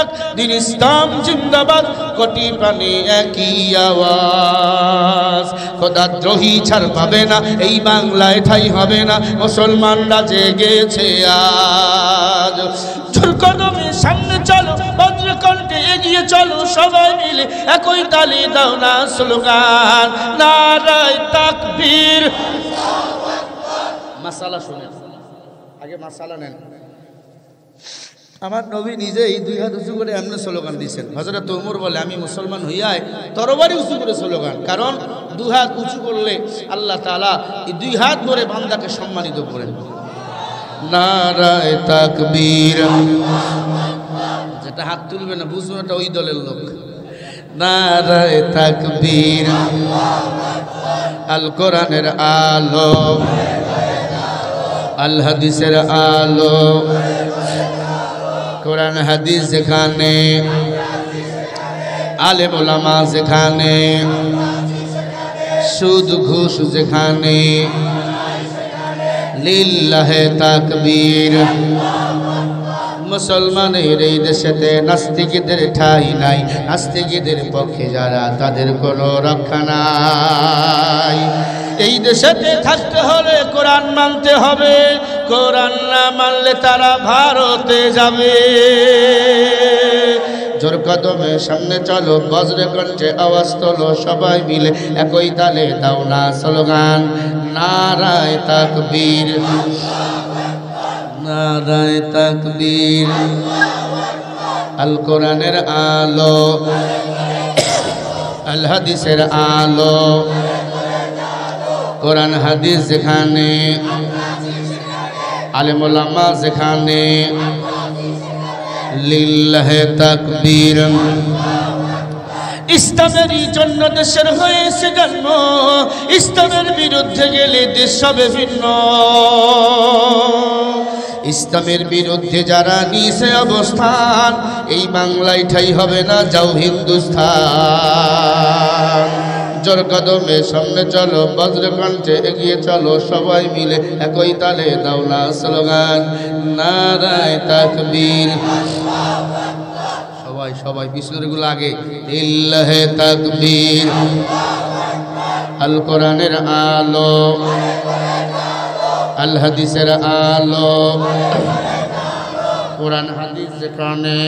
ডাক, দিন ইসলাম জিন্দাবাদ, কোটি প্রাণে একই আওয়াজ। খোদাদ্রোহী ছাড় পাবে না, এই বাংলায় ঠাঁই হবে না, মুসলমানরা জেগেছে আজ। জোর কদমে সামনে চলো, বজ্রকণ্ঠে এগিয়ে চলো, সবাই মিলে একই তালে দাও না স্লোগান, নারায়ে তাকবীর। মাসালা শুনে আগে, মাসালা নেন। আমার নবী নিজেই দুই হাত উঁচু করে এমনি স্লোগান দিয়েছেন। হযরত ওমর বলে, আমি মুসলমান হইয়ায় তরবারি উঁচু করে স্লোগান, কারণ দুই হাত উঁচু করলে আল্লাহ তাআলা এই দুই হাত ধরে বান্দাকে সম্মানিত করেন। নারায়ে তাকবীর। যেটা হাত তুলবে না বুঝবে না ওই দলের লোক। নারায়ে তাকবীর। আল কোরআনের আলো, আল হাদিসের আলো, কোরআন হাদিস যেখানে, আলেম ওলামা যেখানে, সুদ ঘুষ যেখানে, লিল্লাহে তাকবীর। মুসলমানের এই দেশেতে নাস্তিকদের ঠাঁই নাই, নাস্তিকদের পক্ষে যারা তাদের কোনো রক্ষা নাই। এই দেশেতে থাকতে হলে কোরআন মানতে হবে, কোরআন না মানলে তারা ভারতে যাবে। জোর কদমে সামনে চলো, বজ্রকণ্ঠে আওয়াজ তোলো, সবাই মিলে একই তালে দাও না স্লোগান, নারায়ে তাকবীর, নারায়ে তাকবীর। আল কোরআনের আলো, আল হাদিসের আলো, কোরআন হাদিস যেখানে, আলেম ওলামা যেখানে, লিল্লাহে তাকবীর। ইসলামেরই জন্য দেশের হয়েছে জন্ম, ইসলামের বিরুদ্ধে গেলে দেশ হবে ভিন্ন। ইসলামের বিরুদ্ধে যারা নিছে অবস্থান, এই বাংলায় ঠাঁই হবে না, যাও হিন্দুস্তান। জোর কদমে সামনে চলো, বজ্রকণ্ঠে এগিয়ে চলো, সবাই মিলে একই তালে দাও না স্লোগান, নারায়ে তাকবীর। সবাই সবাই পিছনেরগুলো আগে, লিল্লাহে তাকবীর। আল কোরআনের আলো, আল হাদিসের আলো, কোরআন হাদিস যেখানে,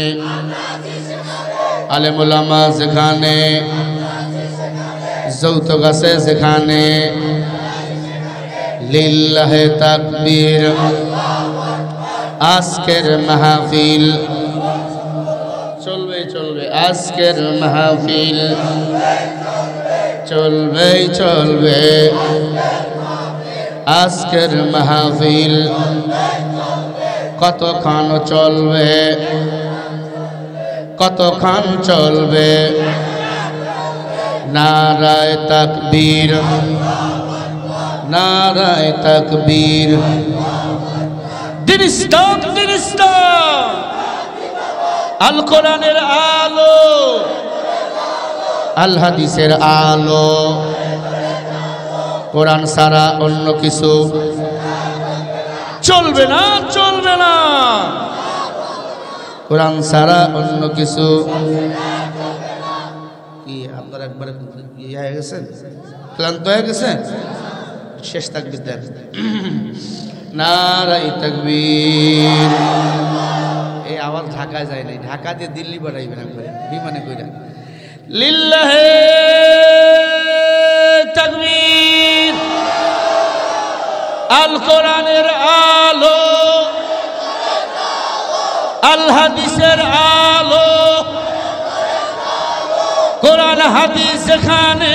আলেম ওলামা যেখানে, যৌতুক আছে যেখানে, লিল্লাহে তাকবীর। আজকের মাহফিল চলবে চলবে, আজকের মাহফিল চলবে চলবে, আজকের মাহফিল কতক্ষণ চলবে, কতক্ষণ চলবে, নারায়ে তাকবীর, নারায়ে তাকবীর। দিন ইসলাম, দিন ইসলাম, আল কোরআনের আলো, আল হাদিসের আলো, কোরআন ছাড়া অন্য কিছু চলবে না, চলবে না, কোরআন ছাড়া অন্য কিছু। কি আপনারা একবারে ইয়ে হয়ে গেছেন, ক্লান্ত হয়ে গেছেন? শেষ তাকবীর দেন, নারায়ে তাকবীর। এই আওয়াজ ঢাকায় যায় নাই, ঢাকা দিয়ে দিল্লি বাড়াইবেন একবারে বিমানে কইরা, লিল্লাহে তাকবীর। আল কোরআনের আলো, আল হাদিসের আলো, কোরআন হাদিস যেখানে,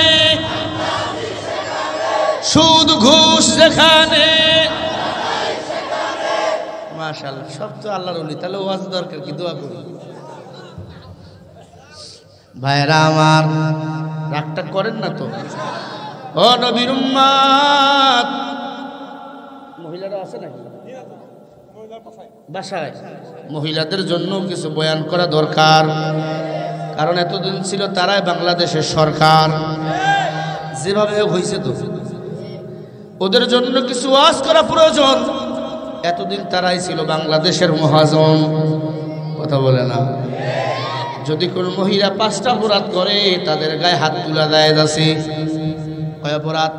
সুদ ঘুষ যেখানে, মাশাআল্লাহ সব তো আল্লাহর ওলি, তাহলে ওয়াজ দরকার কি? দোয়া করি ভাইরা আমার, রাগটা করেন না তো। ও নবীর উম্মত, মহিলারা আছে নাকি বাসায়? মহিলাদের জন্য কিছু বয়ান করা দরকার, কারণ এতদিন ছিল তারাই বাংলাদেশের সরকার, যেভাবে হয়েছে তো ওদের জন্য কিছু ওয়াজ করা প্রয়োজন। এতদিন তারাই ছিল বাংলাদেশের মহাজন, কথা বলে না? যদি কোনো মহিলা 5টা অপরাধ করে তাদের গায়ে হাত তোলা যায় আছে। কয় অপরাধ?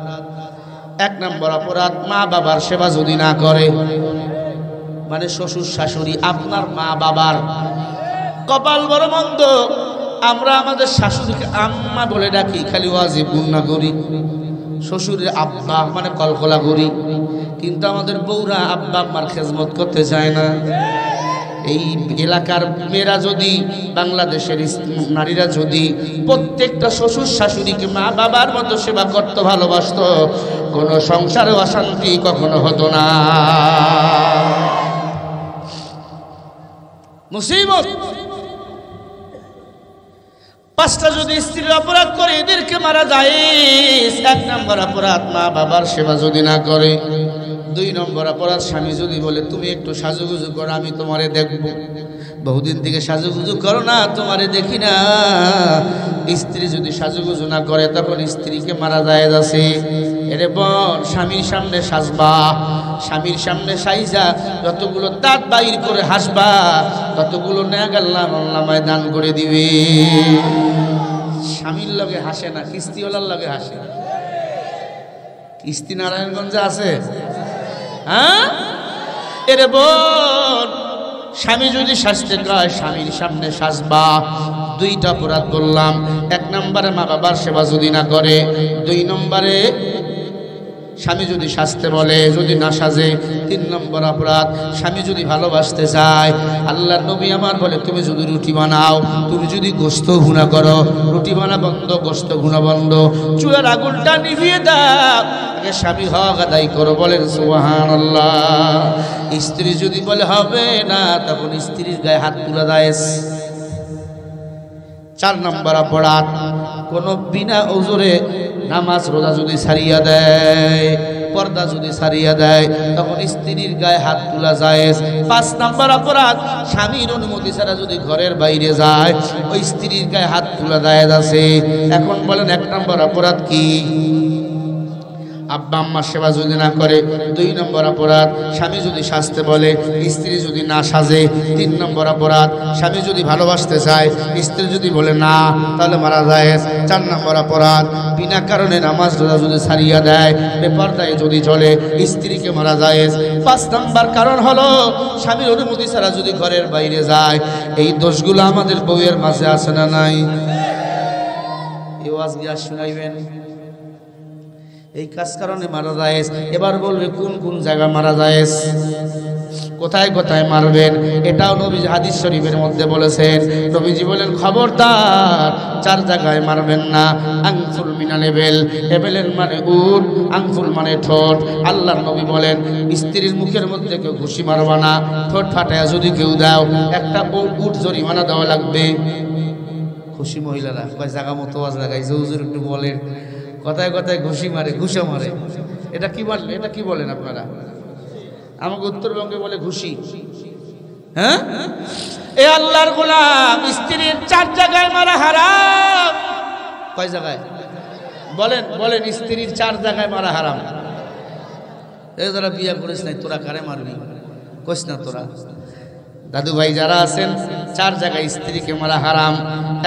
1 নম্বর অপরাধ মা বাবার সেবা যদি না করে, মানে শ্বশুর শাশুড়ি আপনার মা বাবার। কপাল বড় মন্দ, আমরা আমাদের শাশুড়িকে আম্মা বলে ডাকি, খালি ওয়াজিব গুন্না করি। শ্বশুরের আব্বা মানে কলকলা করি, কিন্তু আমাদের বউরা আব্বা আম্মার খেজমত করতে চায় না। এই এলাকার মেয়েরা যদি, বাংলাদেশের নারীরা যদি প্রত্যেকটা শ্বশুর শাশুড়িকে মা বাবার মতো সেবা করতে ভালোবাসতো, কোনো সংসারে অশান্তি কখনো হতো না। মুসিবত 5টা যদি স্ত্রীর অপরাধ করে এদেরকে মারা যায়। 1 নম্বর অপরাধ মা বাবার সেবা যদি না করে। 2 নম্বর অপরাধ স্বামী যদি বলে তুমি একটু সাজুগুজু করো, আমি তোমারে দেখব। বহুদিন থেকে সাজুগুজু করো না, তোমারে দেখি না। স্ত্রী যদি সাজুগুজু না করে তখন স্ত্রীকে মারা যায় আছে। এরে বোন, স্বামীর সামনে সাজবা, স্বামীর সামনে সাইজা যতগুলো দাঁত বাইর করে হাসবা ততগুলো নেক আল্লাহ দান করে দিবে। স্বামীর লগে হাসে না, কিস্তিওয়ালার লগে হাসে। কিস্তি নারায়ণগঞ্জে আছে, হ্যাঁ? এরে বোন, স্বামী যদি সাজতে কয় স্বামীর সামনে সাজবা। 2টা অপরাধ বললাম। 1 নম্বরে মা বাবার সেবা যদি না করে। 2 নম্বরে স্বামী যদি সাজতে বলে, যদি না সাজে। 3 নম্বর অপরাধ স্বামী যদি ভালোবাসতে চায়। আল্লাহর নবী আমার বলে তুমি যদি রুটি বানাও, তুমি যদি গোশত ভুনা করো, রুটি বানা বন্ধ, গোশত ভুনা বন্ধ, চুলার আগুনটা নিভিয়ে দাও, আগে স্বামী হক আদায় করো। বলেন সুবহানাল্লাহ। স্ত্রী যদি বলে হবে না, তখন স্ত্রীর গায়ে হাত তুলে দেয়। 4 নম্বর অপরাধ কোনো বিনা ওজরে নামাজ রোজা যদি ছাড়িয়া দেয়, পর্দা যদি ছাড়িয়া দেয়, তখন স্ত্রীর গায়ে হাত তোলা যায়। 5 নম্বর অপরাধ স্বামীর অনুমতি ছাড়া যদি ঘরের বাইরে যায়, ওই স্ত্রীর গায়ে হাত তোলা যায় আছে। এখন বলেন 1 নম্বর অপরাধ কি? আব্বা আম্মার সেবা যদি না করে। 2 নম্বর অপরাধ স্বামী যদি সাজতে বলে, স্ত্রী যদি না সাজে। 3 নম্বর অপরাধ স্বামী যদি ভালোবাসতে চায়, স্ত্রী যদি বলে না, তাহলে মারা যায়। 4 নম্বর অপরাধ বিনা কারণে নামাজ রোজা যদি ছাড়িয়া দেয়, বেপরদায় যদি চলে, স্ত্রীকে মারা যায়। 5 নম্বর কারণ হলো স্বামীর অনুমতি ছাড়া যদি ঘরের বাইরে যায়। এই দোষগুলো আমাদের বউয়ের মাঝে আছে না নাই? এই ওয়াজ গিয়া শুনাইবেন। এই কাজ কারণে মারা যায়। এবার বলবে কোন কোন জায়গায় মারা যায়, কোথায় কোথায় মারবেন। এটাও নবী হাদিস শরীফের মধ্যে বলেছেন। নবীজি বলেন খবরদার 4 জায়গায় মারবেন না। আংফুল মিনাল এবেল, এবেলের মানে উট, আংফুল মানে ঠোঁট। আল্লাহর নবী বলেন স্ত্রীর মুখের মধ্যে কেউ ঘুষি মারবা না। ঠোঁট ফাটায় যদি কেউ দাও, একটা উট জরিমানা দেওয়া লাগবে। খুশি মহিলারা কয় জায়গা মতো আজ লাগাইছে, হুজুর একটু বলেন। কথায় কথায় ঘুষি মারে, ঘুষা মারে। এটা কি বলেন? এটা কি বলেন আপনারা? আমাকে উত্তরবঙ্গে বলে ঘুষি। হ্যাঁ, এ আল্লাহর গোলাম, স্ত্রীর 4 জায়গায় মারা হারাম। কয় জায়গায় বলেন? বলেন স্ত্রীর 4 জায়গায় মারা হারাম। এই যারা বিয়ে করিস নাই তোরা কারে মারবি? কইস না তোরা। দাদু ভাই যারা আছেন, 4 জায়গায় স্ত্রীকে মারা হারাম।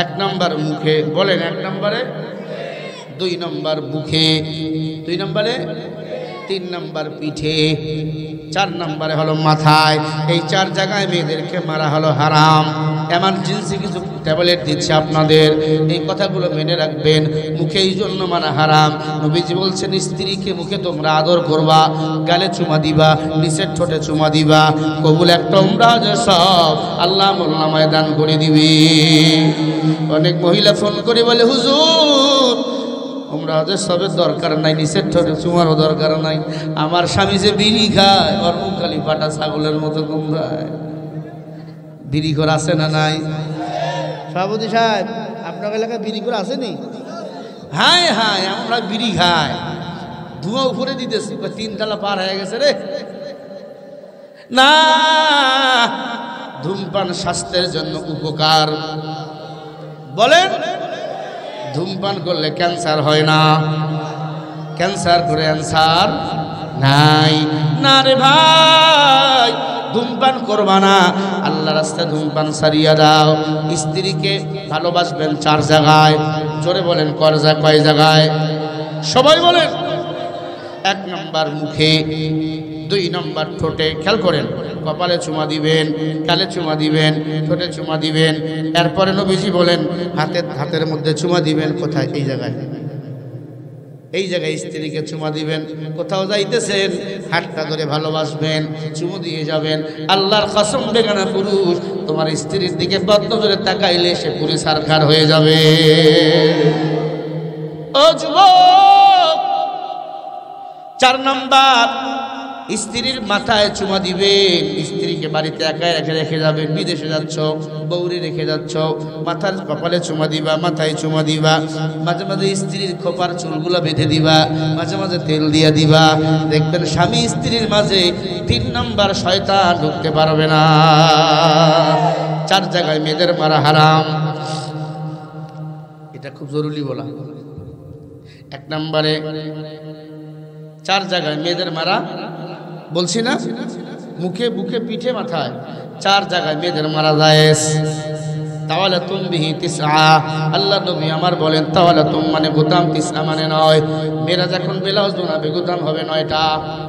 1 নম্বর মুখে, বলেন 1 নম্বরে। 2 নম্বর বুকে, 2 নম্বরে। 3 নম্বর পিঠে, 4 নম্বরে হলো মাথায়। এই 4 জায়গায় মেয়েদেরকে মারা হলো হারাম। এমার্জেন্সি কিছু ট্যাবলেট দিচ্ছে আপনাদের, এই কথাগুলো মেনে রাখবেন। মুখে এই জন্য মারা হারাম। নবীজি বলছেন স্ত্রীকে মুখে তোমরা আদর করবা, গালে চুমা দিবা, নিচের ঠোঁটে চুমা দিবা। কবুল একটা উমরা যে সব আল্লাহ মোল্লামায় দান করে দিবি। অনেক মহিলা ফোন করে বলে হুজুর উমরা হজের সবের দরকার নাই, নিচের ঠোঁটে চুমারও দরকার নাই। আমার স্বামী যে বিড়ি খায়, ওর মুখ খালি ফাটা ছাগলের মতো কুমড়ায়। বিড়ি ঘর আছে না নাই? সভাপতি সাহেব আপনার এলাকায় বিড়ি ঘর আসেনি? হ্যাঁ হ্যাঁ, আমরা বিড়ি খাই, ধোঁয়া উপরে দিতেছি। 3 তলা পার হয়ে গেছে রে। না, ধূমপান স্বাস্থ্যের জন্য উপকার। বলেন ধূমপান করলে ক্যান্সার হয় না? ক্যান্সার করে অ্যান্সার নাই। না রে ভাই, ধূমপান করবা না, আল্লাহ রাস্তায় ধূমপান ছাড়িয়ে দাও। স্ত্রীকে ভালোবাসবেন 4 জায়গায়, জোরে বলেন কয় জায়গায়? সবাই বলেন। 1 নম্বর মুখে, 2 নম্বর ঠোঁটে, খেয়াল করেন, কপালে চুমা দিবেন, গালে চুমা দিবেন, ঠোঁটে চুমা দিবেন। এরপরে নবীজি বলেন হাতের মধ্যে চুমা দিবেন। কোথায়? এই জায়গায়, এই জায়গায় স্ত্রীকে চুমা দিবেন। কোথাও যাইতেছেন হাতটা ধরে ভালোবাসবেন, চুমু দিয়ে যাবেন। আল্লাহর কসম, বেগানা পুরুষ তোমার স্ত্রীর দিকে বদনজরে তাকাইলে সে পুরী সারখার হয়ে যাবে। ও যুবক, 4 নাম্বার, স্ত্রীর মাথায় চুমা দিবেন। স্ত্রীকে বাড়িতে একা রেখে যাবেন, বিদেশে যাচ্ছ, বউরে রেখে যাচ্ছ, মাথার কপালে চুমা দিবা, মাথায় চুমা দিবা। মাঝে মাঝে স্ত্রীর খোপার চুলগুলো বেঁধে দিবা, মাঝে মাঝে তেল দিয়ে দিবা। দেখবেন স্বামী স্ত্রীর মাঝে 3 নাম্বার শয়তান ঢুকতে পারবে না। 4 জায়গায় মেয়েদের মারা হারাম। এটা খুব জরুরি বলা। 1 নম্বরে 4 জায়গায় মেয়েদের মারা, বলছি না, মুখে, বুকে, পিঠে, মাথায় 4 জায়গায় মেয়েদের মারা জায়েজ। তাওয়ালা তুম বিহি 9, আল্লাহ নবী আমার বলেন তাওয়ালা তুম মানে গুদাম, 9 মানে 9। মেয়েরা যখন ব্লাউজ বানাবে গুদাম হবে 9টা।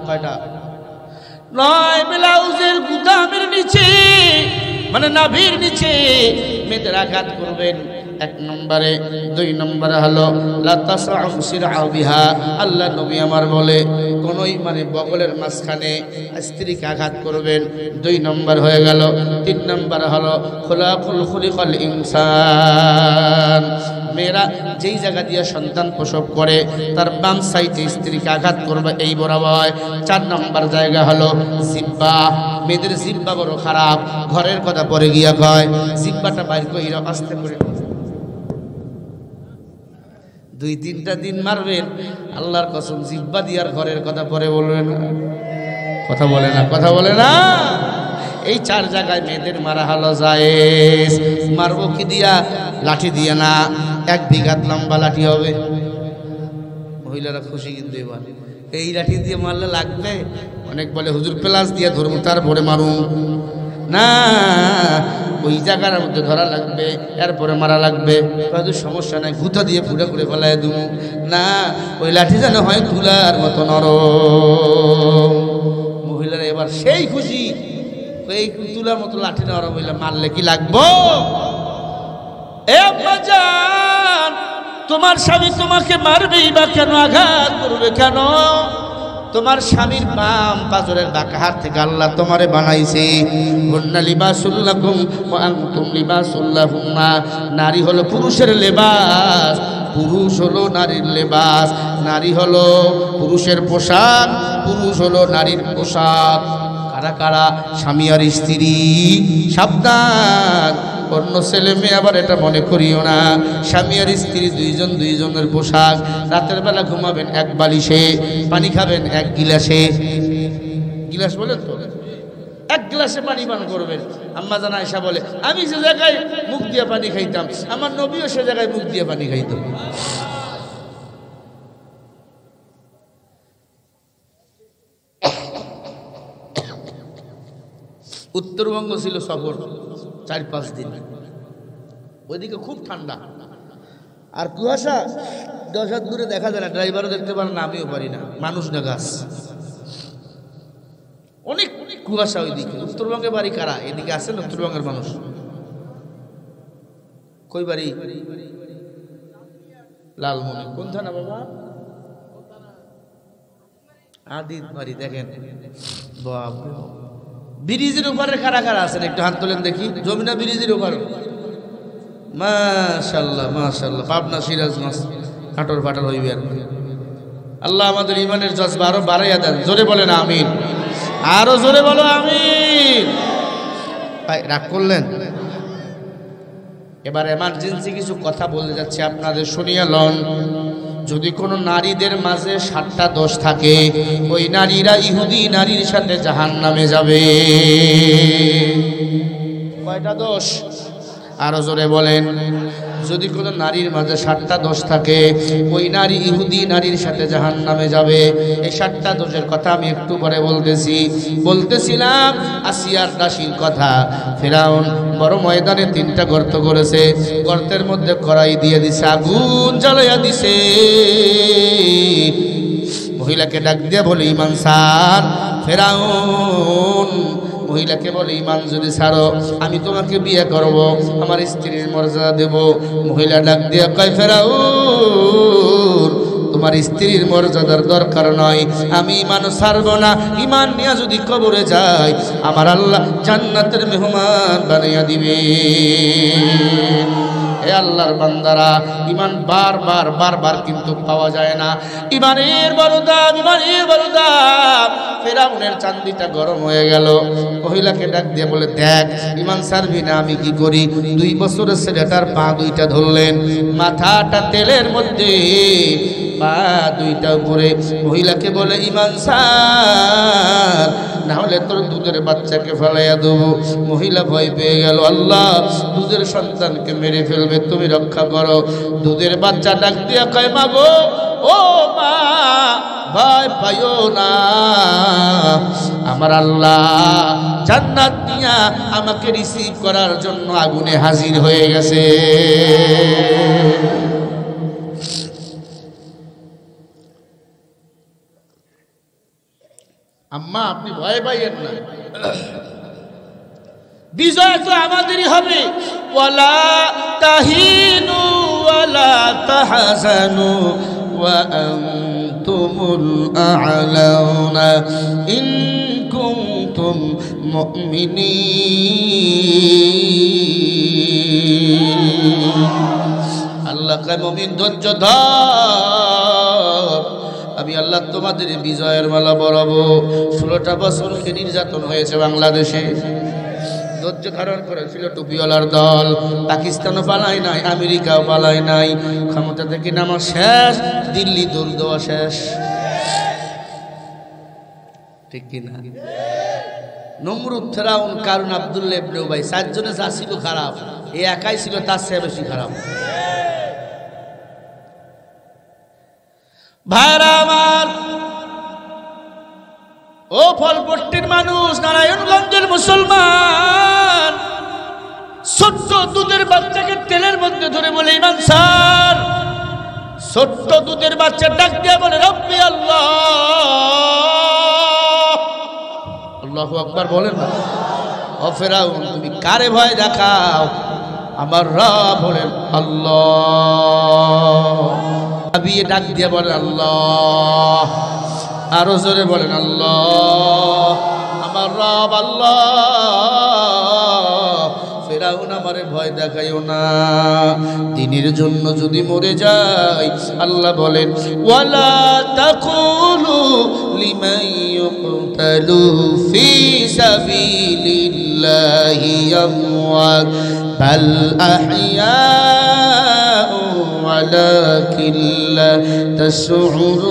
কয়টা? 9 ব্লাউজের গুদামের নিচে মানে নাভির নিচে মেয়েদের আঘাত করবেন। 1 নম্বরে। 2 নম্বরে হলো লা তাসআউ সিরআউ বিহা, আল্লাহ নবী আমার বলে কোনই মানে বগলের মাঝখানে স্ত্রীকে আঘাত করবেন। 2 নম্বর হয়ে গেল। 3 নম্বর হলো খুলাকুল খুলিকাল ইনসান, মেয়েরা যেই জায়গা দিয়ে সন্তান প্রসব করে তার বাম সাইডে স্ত্রীকে আঘাত করবে, এই বরাবর। 4 নম্বর জায়গা হলো জিহ্বা, মেয়েদের জিহ্বা বড় খারাপ। ঘরের কথা পরে গিয়া কয়, জিহ্বাটা বাইর কইরা আস্তে করে 2-3টা দিন মারবেন, আল্লাহর কসম জিহ্বা দিয়ার ঘরের কথা পরে বলবেন। কথা বলে না, কথা বলে না। এই 4 জায়গায় মেয়েদের মারা হলো জায়েজ। মারবো কি দিয়া? লাঠি দিয়ে না, 1 বিঘাত লম্বা লাঠি হবে। মহিলারা খুশি কিন্তু এবার, এই লাঠি দিয়ে মারলে লাগবে। অনেক বলে হুজুর প্লাস দিয়ে ধরবো, তারপরে মারুন না, ওই জায়গার মধ্যে ধরা লাগবে, এরপরে মারা লাগবে। হয়তো সমস্যা নাই, গুঁতা দিয়ে ফুটা করে ফেলায় দেবো না, ওই লাঠি যেন হয় তুলার মতো নরম। মহিলারা এবার সেই খুশি, এই তুলার মতো লাঠি নরম হইলে মারলে কি লাগবো? এ বাজান, তোমার স্বামী তোমাকে মারবেই বা কেন, আঘাত করবে কেন? তোমার স্বামীর বাম পাজরের বাঁকা হাত থেকে আল্লাহ তোমারে বানাইছে। হুন্না লিবাসুল লাকুম ওয়া আনতুম লিবাসুল লাহুন্না, নারী হলো পুরুষের লেবাস, পুরুষ হলো নারীর লেবাস। নারী হলো পুরুষের পোশাক, পুরুষ হলো নারীর পোশাক। কারা কারা? স্বামী আর স্ত্রী। সাবধান, অন্য ছেলে মেয়ে আবার এটা মনে করিও না। স্বামী আর স্ত্রী 2 জনের পোশাক। রাতের বেলা ঘুমাবেন 1 বালিশে, পানি খাবেন 1 গিলাসে। গিলাস বলেন তো, 1 গ্লাসে পানি পান করবেন। আম্মা জান আয়েশা বলে, আমি যে জায়গায় মুখ দিয়ে পানি খাইতাম, আমার নবীও সে জায়গায় মুখ দিয়ে পানি খাইত। উত্তরবঙ্গ ছিল সফর 4-5 দিন, ওইদিকে খুব ঠান্ডা আর কুয়াশা, 10 হাত দূরে দেখা যায় না, ড্রাইভারও দেখতে পারে না, আমিও পারি না, মানুষ না গাছ, অনেক কুয়াশা ওইদিকে। উত্তরবঙ্গে বাড়ি কারা? এদিকে আসেন উত্তরবঙ্গের মানুষ? কই বাড়ি? লালমনি। কোন থানা বাবা? আদিত বাড়ি। দেখেন বাবা, ব্রিজের উপরে কারা কারা আছেন একটু হাত তোলেন দেখি। যমুনা ব্রিজের উপরে, মাশাআল্লাহ মাশাআল্লাহ। পাবনা সিরাজগঞ্জ কাটর ফাটর হইবে। আল্লাহ আমাদের ইমানের জজবা আরো বাড়াইয়া দেন। জোরে বলেন আমিন, আরো জোরে বলো আমিন। ভাই রাগ করলেন? এবার এমার্জেন্সি কিছু কথা বলতে যাচ্ছি, আপনাদের শুনিয়া লন। যদি কোনো নারীদের মাঝে 7টা দোষ থাকে, ওই নারীরা ইহুদি নারীর সাথে জাহান্নামে যাবে। কয়টা দোষ? আরো জোরে বলেন। যদি কোনো নারীর মাঝে 7টা দোষ থাকে, ওই নারী ইহুদি নারীর সাথে জাহান্নামে যাবে। এই 7টা দোষের কথা আমি একটু পরে বলতেছিলাম আসিয়ার দাসীর কথা। ফিরাউন বড় ময়দানে 3টা গর্ত করেছে, গর্তের মধ্যে কড়াই দিয়ে দিছে, আগুন জ্বালাইয়া দিছে। মহিলাকে ডাক দিয়ে বলে ঈমান ছাড়। ফিরাউন মহিলাকে বলে ঈমান যদি ছাড়ো আমি তোমাকে বিয়ে করব, আমার স্ত্রীর মর্যাদা দেব। মহিলা ডাক দিয়ে কয় ফিরাউন তোমার স্ত্রীর মর্যাদার দরকার নয়, আমি ঈমান ছাড়ব না। ঈমান নিয়ে যদি কবরে যাই আমার আল্লাহ জান্নাতের মেহমান বানাইয়া দিবে। হে আল্লাহর বান্দারা, ঈমান বারবার কিন্তু পাওয়া যায় না। ঈমানের বড় দাম। ফিরাউনের চান্দিটা গরম হয়ে গেল। মহিলাকে ডাক দিয়ে বলে দেখ ঈমান ছাড়বি না আমি কি করি। 2 বছরের ছেলেটার পা 2টা ধরলেন, মাথাটা তেলের মধ্যে, পা 2টা উপরে। মহিলাকে বলে ঈমান ছাড়, না হলে তোর দুধের বাচ্চাকে ফেলাইয়া দেবো। মহিলা ভয় পেয়ে গেল, আল্লাহ দুধের সন্তানকে মেরে ফেলবে, তুমি রক্ষা করো। দুধের বাচ্চা ডাক দিয়া কয় মা গো, ও মা ভয় পাইও না, আমার আল্লাহ জান্নাত দিয়া আমাকে রিসিভ করার জন্য আগুনে হাজির হয়ে গেছে। আম্মা আপনি ভয় পাইয়েন না, বিজয় তো আমাদেরই হবে। ওয়ালা তাহিনু ওয়ালা তাহজানু ওয়া আনতুমুল আ'লাউনা ইন কুনতুম মুমিনিন। আল্লাহ কয় মুমিন ধৈর্য ধর, আমি আল্লাহ তোমাদের বিজয়ের মালা পরাবো। 16টা বছর নির্যাতন হয়েছে বাংলাদেশে, ধৈর্য ধারণ করেছিল টুপিওয়ালার দল। পাকিস্তানও পালায় নাই, আমেরিকাও পালায় নাই। ক্ষমতা থেকে নামা শেষ, দিল্লি দৌড় দেওয়া শেষ, ঠিক কিনা? নমরুদ, ফেরাউন, কারুন, আব্দুল্লাহ ইবনে উবাই 4 জনে যা ছিল খারাপ, এ একাই ছিল তার চেয়ে বেশি খারাপ। ভাইরা আমার, ও ফলপট্টির মানুষ, নারায়ণগঞ্জের মুসলমান, ছোট্ট দুধের বাচ্চাকে তেলের মধ্যে ধরে বলে ঈমান ছাড়। ছোট্ট দুধের বাচ্চা ডাক দিয়ে বলে রব্বি আল্লাহ। আল্লাহু আকবার বলেন না। ও ফেরাউন তুমি কারে ভয় দেখাও? আমার রব বলেন আল্লাহ। নবী ডাক দিয়ে বলেন আল্লাহ, আরো জোরে বলেন আল্লাহ, আমার রব আল্লাহ। ফেরাউন আমারে ভয় দেখাইও না, দিনের জন্য যদি মরে যাই, আল্লাহ বলেন ওয়ালা তাকুলু লিমান ইউকতালু ফি সাবিলিল্লাহি আমওয়াত বাল আহইয়াউ ওয়ালাকিন লা তাশউরুন।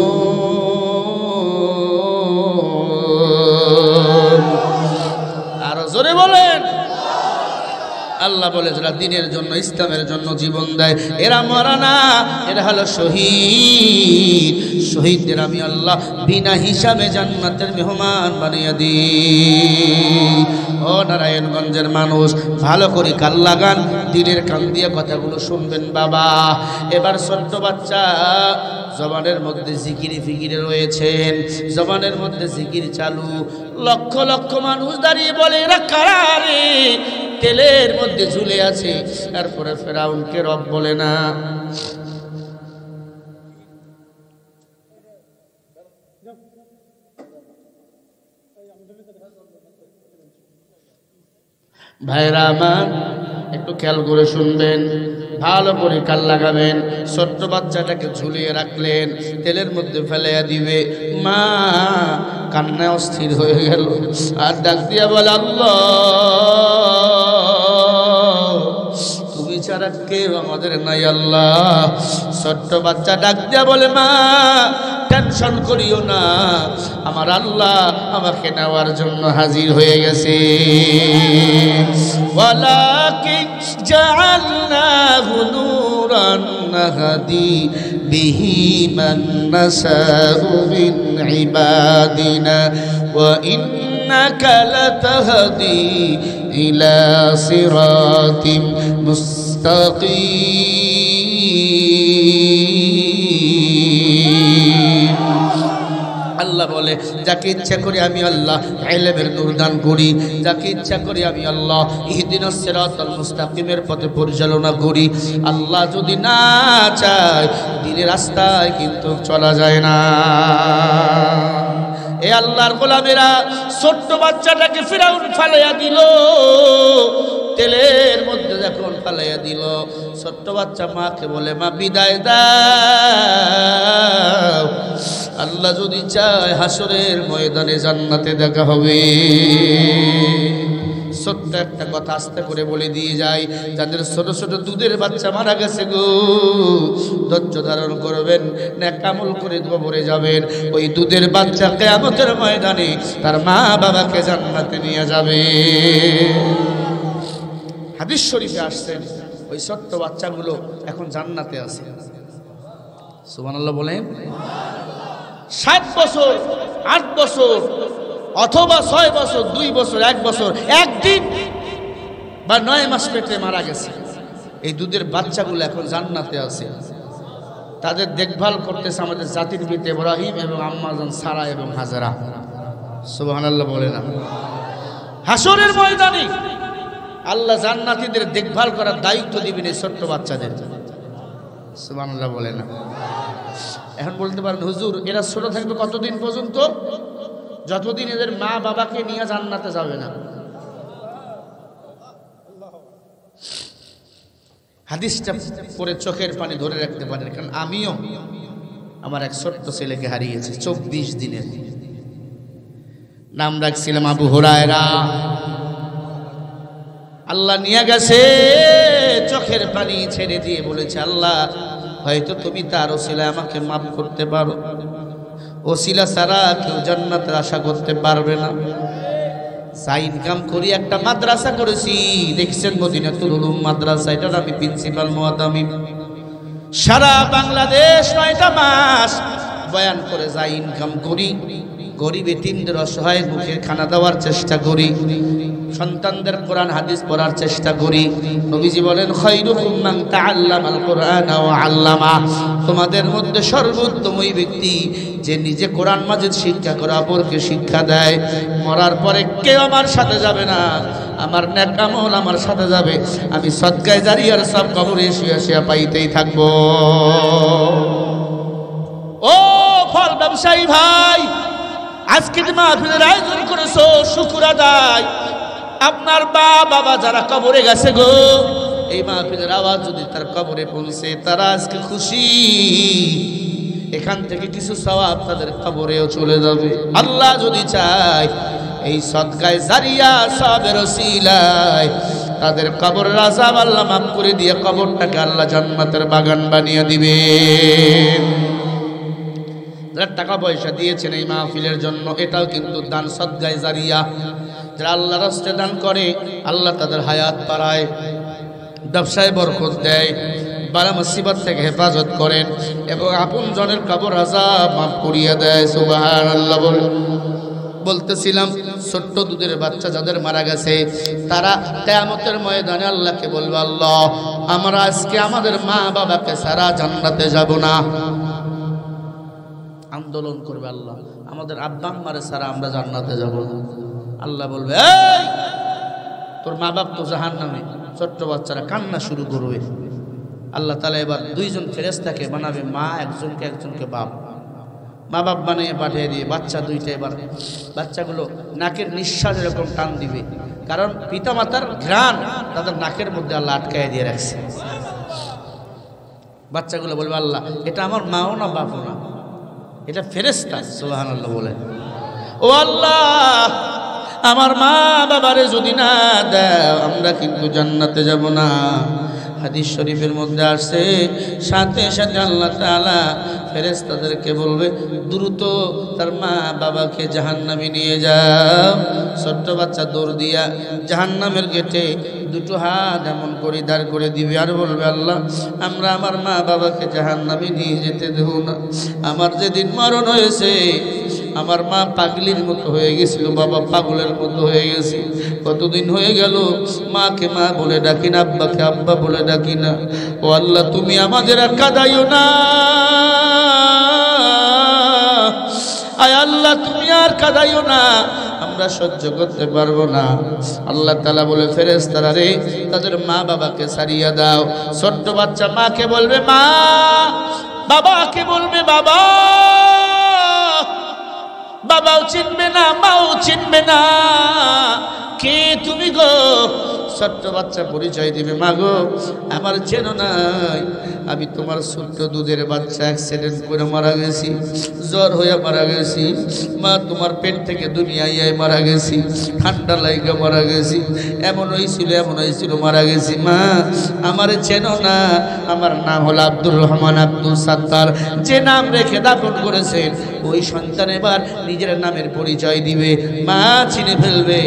আরো জোরে বলেন। আল্লাহ বলে যারা দিনের জন্য, ইসলামের জন্য জীবন দেয় এরা মরা না, এরা হলো শহীদ। শহীদদের আমি আল্লাহ বিনা হিসাবে জান্নাতের মেহমান বানিয়ে দিই। ও নারায়ণগঞ্জের মানুষ, ভালো করে কান লাগান, দিলের কান দিয়ে কথাগুলো শুনবেন বাবা। এবার ছোট্ট বাচ্চা জবানের মধ্যে জিকির ফিকিরে রয়েছেন, জবানের মধ্যে জিকির চালু। লক্ষ লক্ষ মানুষ দাঁড়িয়ে বলে এরা কারা রে, তেলের মধ্যে ঝুলে আছে। তারপরে ফেরাউনকে রব বলে না। ভাইরা আমার, একটু খেয়াল করে শুনবেন, ভালো করে কান লাগাবেন। ছোট্ট বাচ্চাটাকে ঝুলিয়ে রাখলেন, তেলের মধ্যে ফেলাইয়া দিবে। মা কান্নায় অস্থির হয়ে গেল, আর ডাক দিয়া বলে আল্লাহ তুমি ছাড়া কেউ আমাদের নাই আল্লাহ। ছোট্ট বাচ্চা ডাক দিয়া বলে মা টেনশন করিও না, আমার আল্লাহ আমাকে নেওয়ার জন্য হাজির হয়ে গেছে। ওয়ালাকিন জাআলনাহু নূরান নাহদি বিহি মান নাশাউ মিন ইবাদিনা ওয়া ইন্নাকা লাতাহদি ইলা সিরাতিম মুস্তাকিম। আল্লাহ বলে যাকে ইচ্ছা করি আমি আল্লাহ ইলমের নূর দান করি, যাকে ইচ্ছা করি আমি আল্লাহ ইহদিনাস সিরাতাল মুস্তাকিমের পথে পরিচালনা করি। আল্লাহ যদি না চায় দিনের রাস্তায় কিন্তু চলা যায় না। এ আল্লাহর গোলামেরা, ছোট্ট বাচ্চাটাকে ফিরাউন ফালাইয়া দিল, তেলের মধ্যে যখন ফালাইয়া দিল, ছোট্ট বাচ্চা মাকে বলে মা বিদায় দাও, আল্লাহ যদি চায় হাসরের ময়দানে জান্নাতে দেখা হবে। ছোট্ট একটা কথা আস্তে করে বলে দিয়ে যায়, যাদের ছোট ছোট দুধের বাচ্চা মারা গেছে গো, ধৈর্য ধারণ করবেন, নেক আমল করে কবরে যাবেন, ওই দুধের বাচ্চা কিয়ামতের ময়দানে তার মা বাবাকে জান্নাতে নিয়ে যাবে। হাদিস শরীফে আসছেন ওই ছোট্ট বাচ্চাগুলো এখন জান্নাতে আছে। সুবহানাল্লাহ বলেন। 7 বছর 8 বছর অথবা 6 বছর 2 বছর 1 বছর 1 দিন বা 9 মাস পেটে মারা গেছে, এই দুধের বাচ্চাগুলো এখন জান্নাতে আছে। তাদের দেখভাল করতেছে আমাদের জাতির পিতা ইব্রাহিম এবং আম্মাজান সারা এবং হাজেরা। সুবহানাল্লাহ বলে না। হাসরের ময়দানে আল্লাহ জান্নাতীদের দেখভাল করার দায়িত্ব দিবেন এই ছোট্ট বাচ্চাদের। সুবহানাল্লাহ বলে না। এখন বলতে পারেন হুজুর এরা ছোট থাকবে কতদিন পর্যন্ত? যতদিন এদের মা বাবাকে নিয়ে জান্নাতে যাবে না। হাদিসটা পরে চোখের পানি ধরে রাখতে পারেন, কারণ আমিও আমার এক ছোট্ট ছেলেকে হারিয়েছি 24 দিনের। নাম রাখছিলাম আবু হুরায়রা। আল্লাহ নিয়ে গেছে, চোখের পানি ছেড়ে দিয়ে বলেছে আল্লাহ হয়তো তুমি তার ওসিলায় আমাকে মাফ করতে পারো, ওসিলা ছাড়া কেউ জান্নাতের আশা করতে পারবে না। যা ইনকাম করি একটা মাদ্রাসা করেছি, দেখছেন মদিনাতুল উলুম মাদ্রাসা, এটার আমি প্রিন্সিপাল মুআতামিম। সারা বাংলাদেশ 9টা মাস বয়ান করে যা ইনকাম করি, গরিব এতিমদের অসহায় মুখের খানা দেওয়ার চেষ্টা করি, সন্তানদের কোরআন হাদিস পড়ার চেষ্টা করি। নবীজি বলেন খায়রুকুম মান তাআল্লামাল কুরআনা ওয়া আল্লামা, তোমাদের মধ্যে সর্বোত্তম ওই ব্যক্তি যে নিজে কোরআন মাজিদ শিক্ষা করে অপরকে শিক্ষা দেয়। মরার পরে কেউ আমার সাথে যাবে না, আমার নেক আমল আমার সাথে যাবে, আমি সদকায়ে জারিয়ার সব কবরে শুয়ে শুয়ে পাইতেই থাকবো। ও ফল ব্যবসায়ী ভাই, আজকে যে মাহফিলের আয়োজন করেছো শুকর আদায়। আপনার বাবা যারা কবরে গেছে গো, এই মাহফিলের আওয়াজ যদি তার কবরে পৌঁছে তারা আজকে খুশি, এখান থেকে কিছু সওয়াব তাদের কবরেও চলে যাবে। আল্লাহ যদি চায় এই সদকায়ে জারিয়া সবের ওসিলায় তাদের কবরের আযাব আল্লাহ মাফ করে দিয়ে কবরটাকে আল্লাহ জান্নাতের বাগান বানিয়ে দিবে। যারা টাকা পয়সা দিয়েছেন এই মাহফিলের জন্য, এটাও কিন্তু দান সদকায়ে জারিয়া। যারা আল্লাহর রাস্তায় দান করে আল্লাহ তাদের হায়াত বাড়ায়, ব্যবসায় বরকত দেয়, বালা মুসিবত থেকে হেফাজত করেন এবং আপন জনের কবর আযাব মাফ করিয়ে দেয়। সুবহানাল্লাহ বলতেছিলাম ছোট্ট দুধের বাচ্চা যাদের মারা গেছে তারা কিয়ামতের ময়দানে আল্লাহকে বলবে আল্লাহ আমরা আজকে আমাদের মা বাবাকে ছাড়া জান্নাতে যাব না। আন্দোলন করবে আল্লাহ আমাদের আব্বা আম্মারে ছাড়া আমরা জান্নাতে যাব না। আল্লাহ বলবে এই তোর মা বাপ তো জাহান্নামে। ছোট্ট বাচ্চারা কান্না শুরু করবে। আল্লাহ তাআলা এবার 2 জন ফেরেশতাকে বানাবে, মা একজনকে একজনকে বাপ, মা বাপ বানিয়ে পাঠিয়ে দিয়ে বাচ্চা 2টা এবার বাচ্চাগুলো নাকের নিঃশ্বাস এরকম টান দিবে, কারণ পিতামাতার ঘ্রাণ তাদের নাকের মধ্যে আল্লাহ আটকায় দিয়ে রাখছে। বাচ্চাগুলো বলবে আল্লাহ এটা আমার মাও না বাপও না, এটা ফেরেশতা। সুবহানাল্লাহ বলে ও আল্লাহ আমার মা বাবারে যদি না দাও আমরা কিন্তু জান্নাতে যাব না। হাদিস শরীফের মধ্যে আসছে সাথে সাথে আল্লাহ তাআলা ফেরেশতাদেরকে বলবে দ্রুত তার মা বাবাকে জাহান্নামে নিয়ে যাও। ছোট্ট বাচ্চা দৌড় দিয়া জাহান্নামের গেটে দুটো হাত এমন করে দাঁড় করে দিবে আর বলবে আল্লাহ আমরা আমার মা বাবাকে জাহান্নামে নিয়ে যেতে দেব না। আমার যেদিন মরণ হয়েছে আমার মা পাগলির মতো হয়ে গেছিল, বাবা পাগলের মতো হয়ে গেছে। কতদিন হয়ে গেল মাকে মা বলে ডাকি না, আব্বাকে আব্বা বলে ডাকি না। ও আল্লাহ তুমি আমাদের আর কাঁদাইও না, আয় আল্লাহ তুমি আর কাঁদাইও না, আমরা সহ্য করতে পারবো না। আল্লাহ তাআলা বলে ফেরেশতারা রে তাদের মা বাবাকে ছাড়িয়ে দাও। ছোট্ট বাচ্চা মাকে বলবে মা, বাবাকে বলবে বাবা, বাবাও চিনবে না মাও চিনবে না, কে তুমি গো? ছোট্ট বাচ্চা পরিচয় দিবে মা গো আমার চেনো নাই, আমি তোমার ছোট্ট দুধের বাচ্চা অ্যাক্সিডেন্ট করে মারা গেছি, জ্বর হয়ে মারা গেছি মা, তোমার পেট থেকে দুনিয়ায় মারা গেছি, ঠান্ডা লাইগা মারা গেছি, এমন হয়েছিল মারা গেছি মা, আমার চেনো না? আমার নাম হলো আব্দুর রহমান আব্দুল সাত্তার। যে নাম রেখে দাফন করেছেন ওই সন্তান এবার নিজের নামের পরিচয় দিবে, মা চিনে ফেলবে,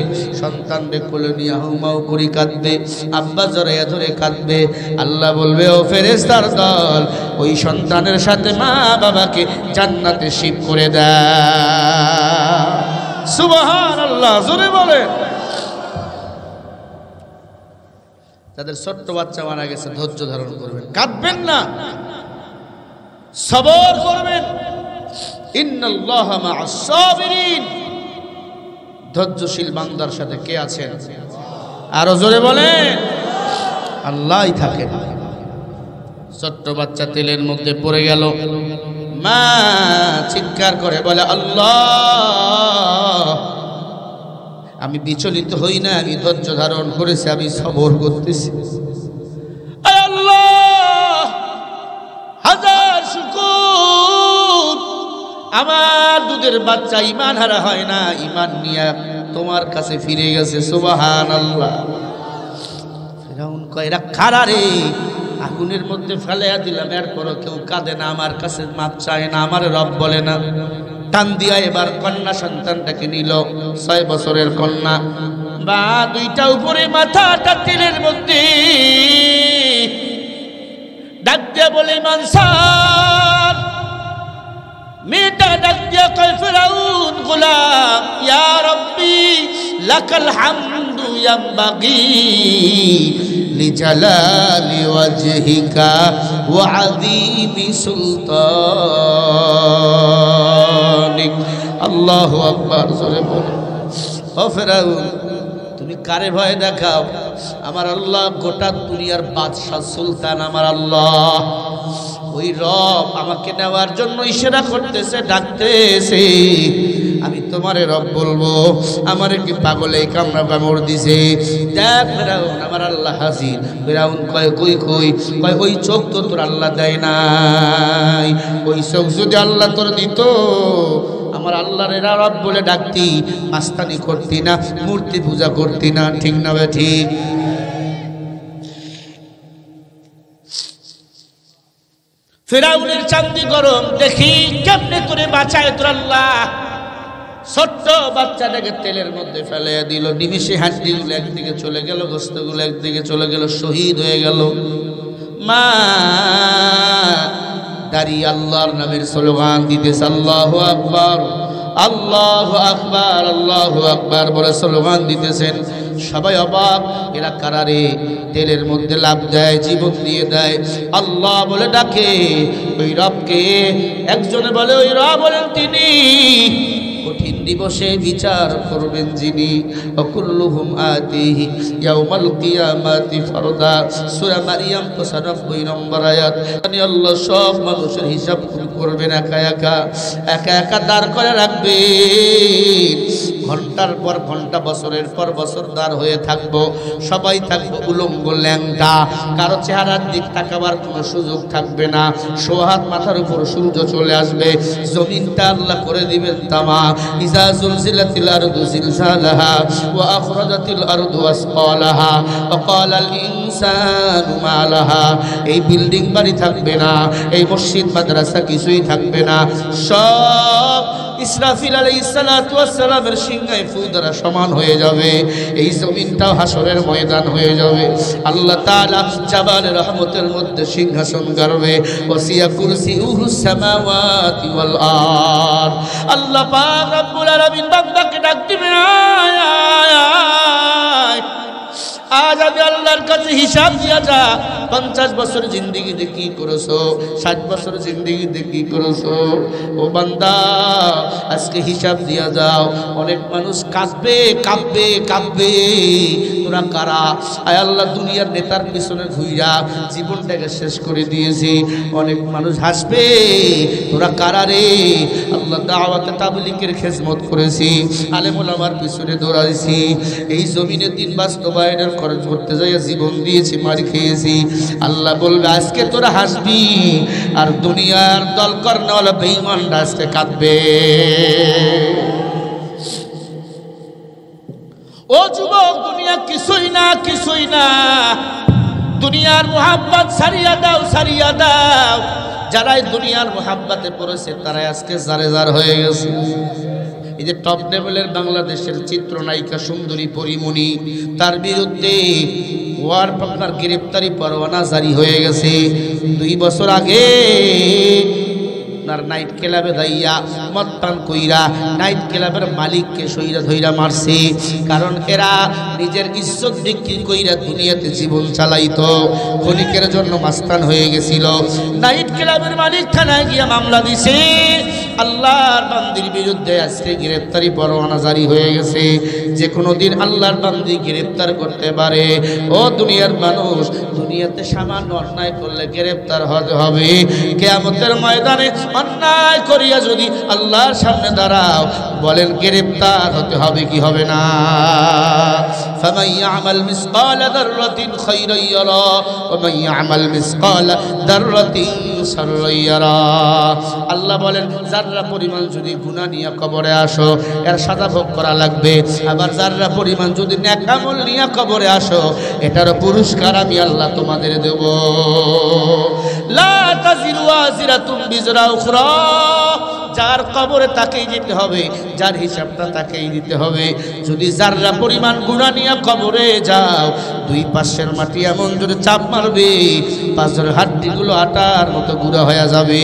সন্তান রে কোলে নিয়ে হাউমাউ করে কাঁদবে, আব্বা জড়াইয়া ধরে কাঁদবে। আল্লাহ বলবে ও ফেরেশতার দল ওই সন্তানের সাথে মা বাবাকে জান্নাতে শিফট করে দাও। সুবহানাল্লাহ, জোরে বলে। তাদের ছোট্ট বাচ্চা মারা গেছে, ধৈর্য ধারণ করবেন, কাঁদবেন না, সবর করবেন। ইন্নাল্লাহা মা'আস সাবিরিন, ধৈর্যশীল বান্দার সাথে কে আছেন? আরো জোরে বলেন, আল্লাহই থাকেন। ছোট্ট বাচ্চা তেলের মধ্যে পড়ে গেল, মা চিৎকার করে বলে আল্লাহ আমি বিচলিত হই না, আমি ধৈর্য ধারণ করেছি, আমি সবর করতেছি। আল্লাহ হাজার শুকর, আমার দুধের বাচ্চা ঈমান হারা হয় না, ঈমান নিয়ে তোমার কাছে ফিরে গেছে। সুবহানাল্লাহ। ফিরাউন কয় এরা কারা রে? আগুনের মধ্যে ফেলাইয়া দিলাম, এরপরও কেউ কাঁদে না, আমার কাছে মাপ চায় না, আমার রব বলে না। টান দিয়া এবার কন্যা সন্তানটাকে নিল, 6 বছরের কন্যা, বা দুইটা উপরে মাথাটা তেলের মধ্যে, ডাক দিয়া বলে মানসার, মেয়েটা ডাক দিয়া কয় ফিরাউন গোলাম ইয়া রব্বি লাকাল হামদু ইয়ামবাগি লিজালালি ওয়াজহিকা ওয়া আযীমি সুলতানিক। আল্লাহু আকবার, জোরে বলো। ও ফিরাউন তুমি কারে ভয় দেখাও? আমার আল্লাহ গোটা দুনিয়ার বাদশা সুলতান আমার আল্লাহ। ওই রব আমাকে নেওয়ার জন্য ইশারা করতেছে, ডাকতেছে, আমি তোমারে রব বলবো, আমারে কি পাগলে কামড়া কামড় দিছে? দেখ ফিরাউন আমার আল্লাহ হাজির। ফিরাউন কয় কই কই? কয় ওই চোখ তো তোর আল্লাহ দেয় নাই, ওই চোখ যদি আল্লাহ তোর দিত আমার আল্লাহর এরা রব বলে ডাকতি, মাস্তানি করতি না, মূর্তি পূজা করতি না, ঠিক না বে ঠিক? ফিরাউনের চান্দি গরম, দেখি কেমনে করে বাঁচায় তোর আল্লাহ। ছোট্ট বাচ্চাটাকে তেলের মধ্যে ফেলে দিল, নিমিষে হাড্ডিগুলো একদিকে চলে গেল, গোস্তগুলো একদিকে চলে গেল, শহীদ হয়ে গেল। মা দাঁড়িয়ে আল্লাহর নামের স্লোগান দিতেছে, আল্লাহু আকবার আল্লাহু আকবার আল্লাহু আকবার বলে স্লোগান দিতেছেন। সবাই অবাক, এরা কারারে? তেলের মধ্যে লাভ দেয়, জীবন দিয়ে দেয়, আল্লাহ বলে ডাকে। ওই রবকে একজনে বলে, ওই রব বলেন তিনি কঠিন দিবসে বিচার করবেন যিনি। ওয়াকুল্লুহুম আতিহি ইয়াউমাল কিয়ামাতি ফারদা। সূরা মারিয়াম 95 নম্বর আয়াত। আল্লাহ সব মানুষের হিসাব করবেন, একা একা দাঁড় করে রাখবেন। ঘন্টার পর ঘন্টা, বছরের পর বছর দাঁড় হয়ে থাকবো, সবাই থাকবো উলঙ্গ ল্যাংটা, কারো চেহারার দিক তাকাবার কোনো সুযোগ থাকবে না। সোহাত মাথার উপর সূর্য চলে আসবে, জমিনটা আল্লাহ করে দিবেন তামা। ইজা জুলজিলাতিল আরদু জিলজালাহা ওয়া আখরাজাতিল আরদু আসকালাহা ওয়া ক্বালাল ইনসানু মা লাহা। এই বিল্ডিং বাড়ি থাকবে না, এই মসজিদ মাদ্রাসা কিছুই থাকবে না, সব ইসরাফিল আলাইহিস সালাতু ওয়াস সালামের সিংহায় ফু দ্বারা সমান হয়ে যাবে। এই জমিনটাও হাসরের ময়দান হয়ে যাবে। আল্লাহ তাআলা জাবালে রহমতের মধ্যে সিংহাসন গড়বে। ওয়াসিয়া কুরসিউহুস সামাওয়াতি ওয়াল আরদ। আল্লাহ পাক রব্বুল আলামিন বান্দাকে ডাক দিবেন, আয় আয় আয়, আজ আমি আল্লাহর কাছে হিসাব দিয়া যা। 50 বছর জিন্দেগিতে কি করেছো, 60 বছর জিন্দেগিতে কি করেছো, ও বান্দা আজকে হিসাব দিয়া যাও। অনেক মানুষ কাঁদবে কাঁদবে কাঁদবে, তোরা কারা? আয় আল্লাহ দুনিয়ার নেতার পিছনে ঘুইরা জীবনটাকে শেষ করে দিয়েছি। অনেক মানুষ হাসবে, তোরা কারা রে? আল্লাহ দাওয়াতে তাবলীগের খেদমত করেছি, আলেম ওলামার পিছনে দৌড়াইছি, এই জমিনে দিন বাস্তবায়নের খরচ করতে যাই জীবন দিয়েছি, মার খেয়েছি। আল্লাহ বলবে আজকে তোরা হাসবি, আর দুনিয়ার দল কর্ণওয়ালা বেঈমানরা আজকে কাঁদবে। ও যুবক, দুনিয়া কিছুই না, কিছুই না। দুনিয়ার মোহাব্বত সারিয়া দাও, সারিয়া দাও। যারাই দুনিয়ার মোহাব্বতে পড়েছে তারাই আজকে জারে জার হয়ে গেছে। এই যে টপ লেভেলের বাংলাদেশের চিত্রনায়িকা সুন্দরী পরিমণি, তার বিরুদ্ধে আপনার গ্রেপ্তারি পরোয়ানা জারি হয়ে গেছে। 2 বছর আগে আপনার নাইট ক্লাবে দাইয়া মদ পান কইরা নাইট ক্লাবের মালিককে সইরা ধইরা মারছে। কারণ এরা নিজের ইজ্জত বিক্রি কইরা দুনিয়াতে জীবন চালাইতো, ক্ষণিকের জন্য মাস্তান হয়ে গেছিল। নাইট ক্লাবের মালিক থানায় গিয়া মামলা দিছে। আল্লাহর বান্দির বিরুদ্ধে আজকে গ্রেপ্তারি পরোয়ানা জারি হয়ে গেছে। যে কোনো দিন আল্লাহর বান্দি গ্রেপ্তার করতে পারে। ও দুনিয়ার মানুষ, দুনিয়াতে সামান্য অন্যায় করলে গ্রেপ্তার হতে হবে। কিয়ামতের ময়দানে অন্যায় করিয়া যদি আল্লাহর সামনে দাঁড়াও, বলেন গ্রেপ্তার হতে হবে কি হবে না? ফামান ইয়ামাল মিসকালা যাররাতিন খায়রান ইয়ারা ওয়া মান ইয়ামাল মিসকালা যাররাতিন শাররান ইয়ারা। আল্লাহ বলেন যাররা পরিমাণ যদি গুনাহ নিয়ে কবরে আসো, এর সাজা ভোগ করা লাগবে। আবার যাররা পরিমাণ যদি নেক আমল নিয়ে কবরে আসো, এটার পুরস্কার আমি আল্লাহ তোমাদের দেব। লা তাজিরু ওয়াজিরাতুম বিজরা উখরা। যার কবরে তাকেই যেতে হবে, যার হিসাবটা তাকেই দিতে হবে। যদি যাররা পরিমাণ গুনাহ নিয়ে কবরে যাও, 2 পাশের মাটি এমন জোরে চাপ মারবে, পাঁচের হাড্ডিগুলো আটার মতো গুঁড়া হয়ে যাবে।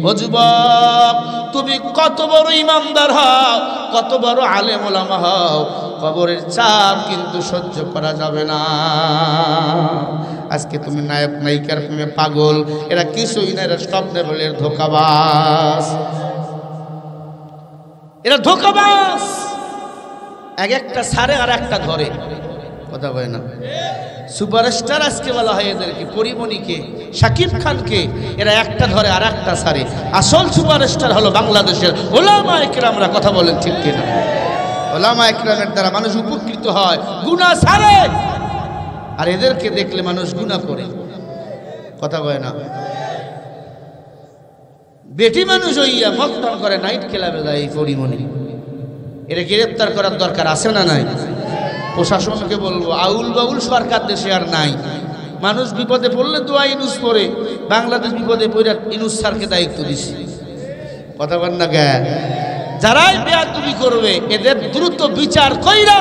ও যুবক, তুমি কত বড় ইমানদার হও, কত বড় আলেম ওলামা হও, কবরের চাপ কিন্তু সহ্য করা যাবে না। আজকে তুমি নায়ক নায়িকার প্রেমে পাগল, এরা কিছুই না, এরা সব লেভেলের ধোঁকাবাজ, এরা ধোঁকাবাজ। এক একটা সারে আর একটা ধরে, কথা বলে না। সুপারস্টার আজকে বলা হয় এদেরকে, পরিমণিকে, শাকিব খানকে, এরা একটা ধরে আর একটা সারে। আসল সুপারস্টার হলো বাংলাদেশের ওলামা ইকরামরা, কথা বলেন ঠিক কিনা? ওলামা ইকরামের দ্বারা মানুষ উপকৃত হয়, গুনাহ ছাড়ে। আর এদেরকে দেখলে মানুষ গুনাহ করে, কথা বলে না। বেটি মানুষ হইয়া মক্তন করে নাইট ক্লাবে যায় এই পরিমণি, এরা গ্রেপ্তার করার দরকার আছে না নাই? প্রশাসনকে বলবো, আউল বাউল সরকার দেশে আর নাই। মানুষ বিপদে পড়লে দোয়া ইনুস পড়ে, বাংলাদেশ বিপদে পড়ে ইনুস স্যারকে দায়িত্ব দিছি, কথা বল না জ্ঞান। যারাই বেয়াদবি করবে এদের দ্রুত বিচার কইরা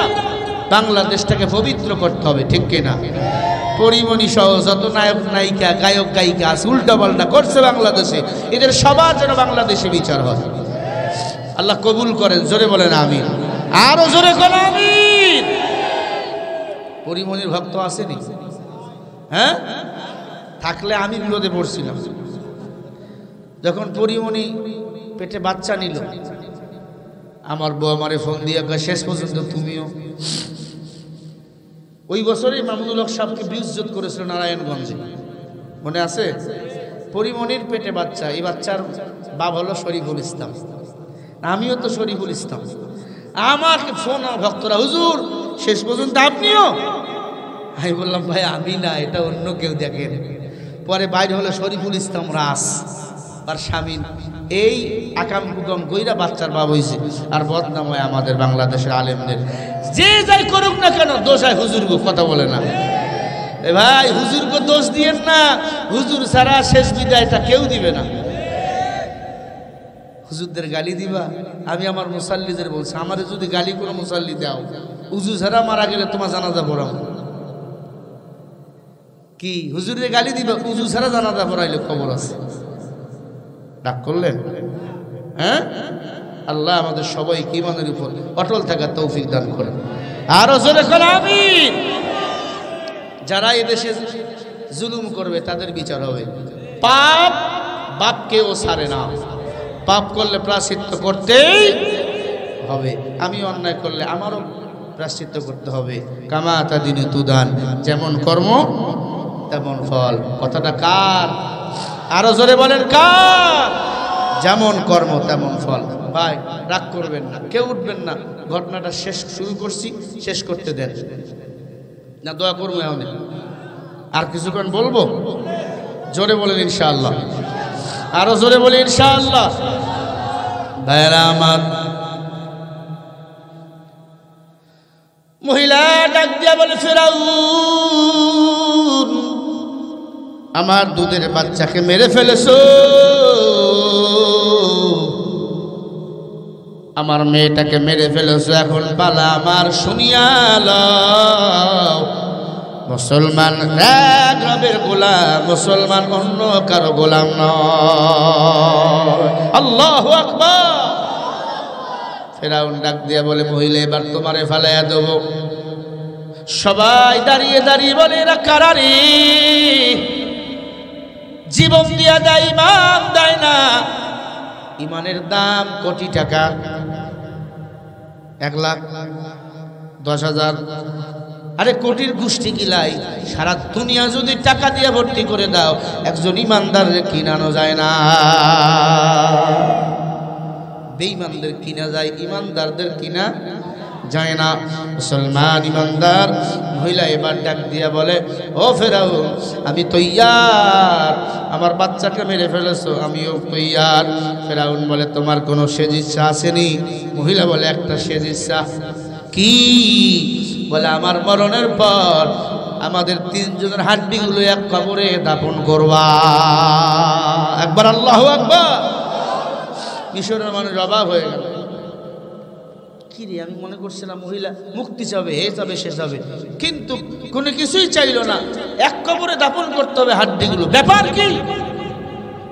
বাংলাদেশটাকে পবিত্র করতে হবে, ঠিক কিনা? পরিমণি সহ যত নায়ক নায়িকা, গায়ক গায়িকা আছে উল্টা পাল্টা করছে বাংলাদেশে, এদের সবার যেন বাংলাদেশে বিচার হয়। আল্লাহ কবুল করেন, জোরে বলেন আমিন, আরো জোরে বলেন আমিন। পরিমণির ভক্ত আসেনি? হ্যাঁ, থাকলে আমি বিপদে পড়ছিলাম। যখন পরিমণি পেটে বাচ্চা নিল, আমার বউ আমারে ফোন দিয়ে শেষ পর্যন্ত তুমিও। ওই বছরই মামুনুল হক সাহেবকে বিউজ্জত করেছিল নারায়ণগঞ্জে, মনে আছে? পরিমণির পেটে বাচ্চা, এই বাচ্চার বাপ হলো শরীফুল ইসলাম। আমিও তো শরীফুল ইসলাম। আমাকে ফোন ভক্তরা, হুজুর শেষ পর্যন্ত আপনিও? আমি বললাম ভাই আমি না, এটা অন্য কেউ দেখেন। পরে বাইরে হলো শরীফুল ইসলাম রাস আর স্বামী, এই আকাম কুকাম কইরা বাচ্চার বাবা হয়েছে। আর বদনাম হয় আমাদের বাংলাদেশের আলেমদের। যে যাই করুক না কেন দোষ হয় হুজুরকে, কথা বলে না এ ভাই, হুজুরকে দোষ দিয়েন না। হুজুর ছাড়া শেষ বিদায়টা কেউ দিবে না। হুজুরদের গালি দিবা? আমি আমার মুসাল্লিদের বলছি, আমারে যদি গালি করে মুসাল্লি দাও, উজু ছাড়া মারা গেলে তোমার জানাজা পড়াবো কি? হুজুরের গালি দিবা, উজু ছাড়া জানাজা পড়াইলে খবর আছে। ডাক করলেন? হ্যাঁ, আল্লাহ আমাদের সবাইকে ঈমানের উপর অটল থাকার তৌফিক দান করেন। আরো জোরে করে আমিন। যারা এদেশে জুলুম করবে তাদের বিচার হবে। পাপ বাপকেও ছাড়ে না, পাপ করলে প্রায়শ্চিত্ত করতেই হবে। আমি অন্যায় করলে আমারও প্রায়শ্চিত্ত করতে হবে। কামা তাদিনু তুদান, যেমন কর্ম তেমন ফল। কথাটা কার? আরো জোরে বলেন কার? যেমন কর্ম তেমন ফল। ভাই রাগ করবেন না, কেউ উঠবেন না। ঘটনাটা শেষ শুরু করছি, শেষ করতে দেন না। দোয়া করবো এখন, আর কিছুক্ষণ বলবো। জোরে বলেন ইনশাআল্লাহ, আরো জোরে বলি ইনশাআল্লাহ। ভাইরা আমার, মহিলা ডাক দিয়া বলে ফিরাউন, আমার দুধের বাচ্চাকে মেরে ফেলেছো, আমার মেয়েটাকে মেরে ফেলেছো, এখন পালা আমার শুনিয়া লও। মুসলমান এক রবের গোলাম, মুসলমান অন্য কারো গোলাম নয়। আল্লাহু আকবার। ফিরাউন ডাক দিয়া বলে, মহিলা এবার তোমারে ফালাইয়া দেব। সবাই দাঁড়িয়ে দাঁড়িয়ে বলে, এরা কারারি, জীবন দিয়া দেয়, ইমান দেয় না। ইমানের দাম কোটি টাকা, 1,10,000। আরে কোটির গোষ্ঠী কিলাই, সারা দুনিয়া যদি টাকা দিয়ে ভর্তি করে দাও, একজন ইমানদারের কিনানো যায় না। বেঈমানদের কিনা যায়, ইমানদারদের কিনা যায় না। মুসলমান ইমানদার মহিলা এবার ডাক দিয়া বলে, ও ফেরাউন, আমি তৈয়ার, আমার বাচ্চাকে মেরে ফেলেছো, আমিও তৈয়ার। ফেরাউন বলে, তোমার কোনো শেষ ইচ্ছা আসেনি? মহিলা বলে, একটা শেষ ইচ্ছা। কি? বলে, আমার মরণের পর আমাদের 3 জনের হাড্ডিগুলো এক কবরে দাফন করবা। একবার আল্লাহু আকবার। মিশরের মানুষ অবাক হয়ে গেল। কি রে, আমি মনে করছিলাম মহিলা মুক্তি চাবে, এ চাবে, সে চাবে, কিন্তু কোনো কিছুই চাইল না। এক কবরে দাফন করতে হবে হাড্ডিগুলো, ব্যাপার কি?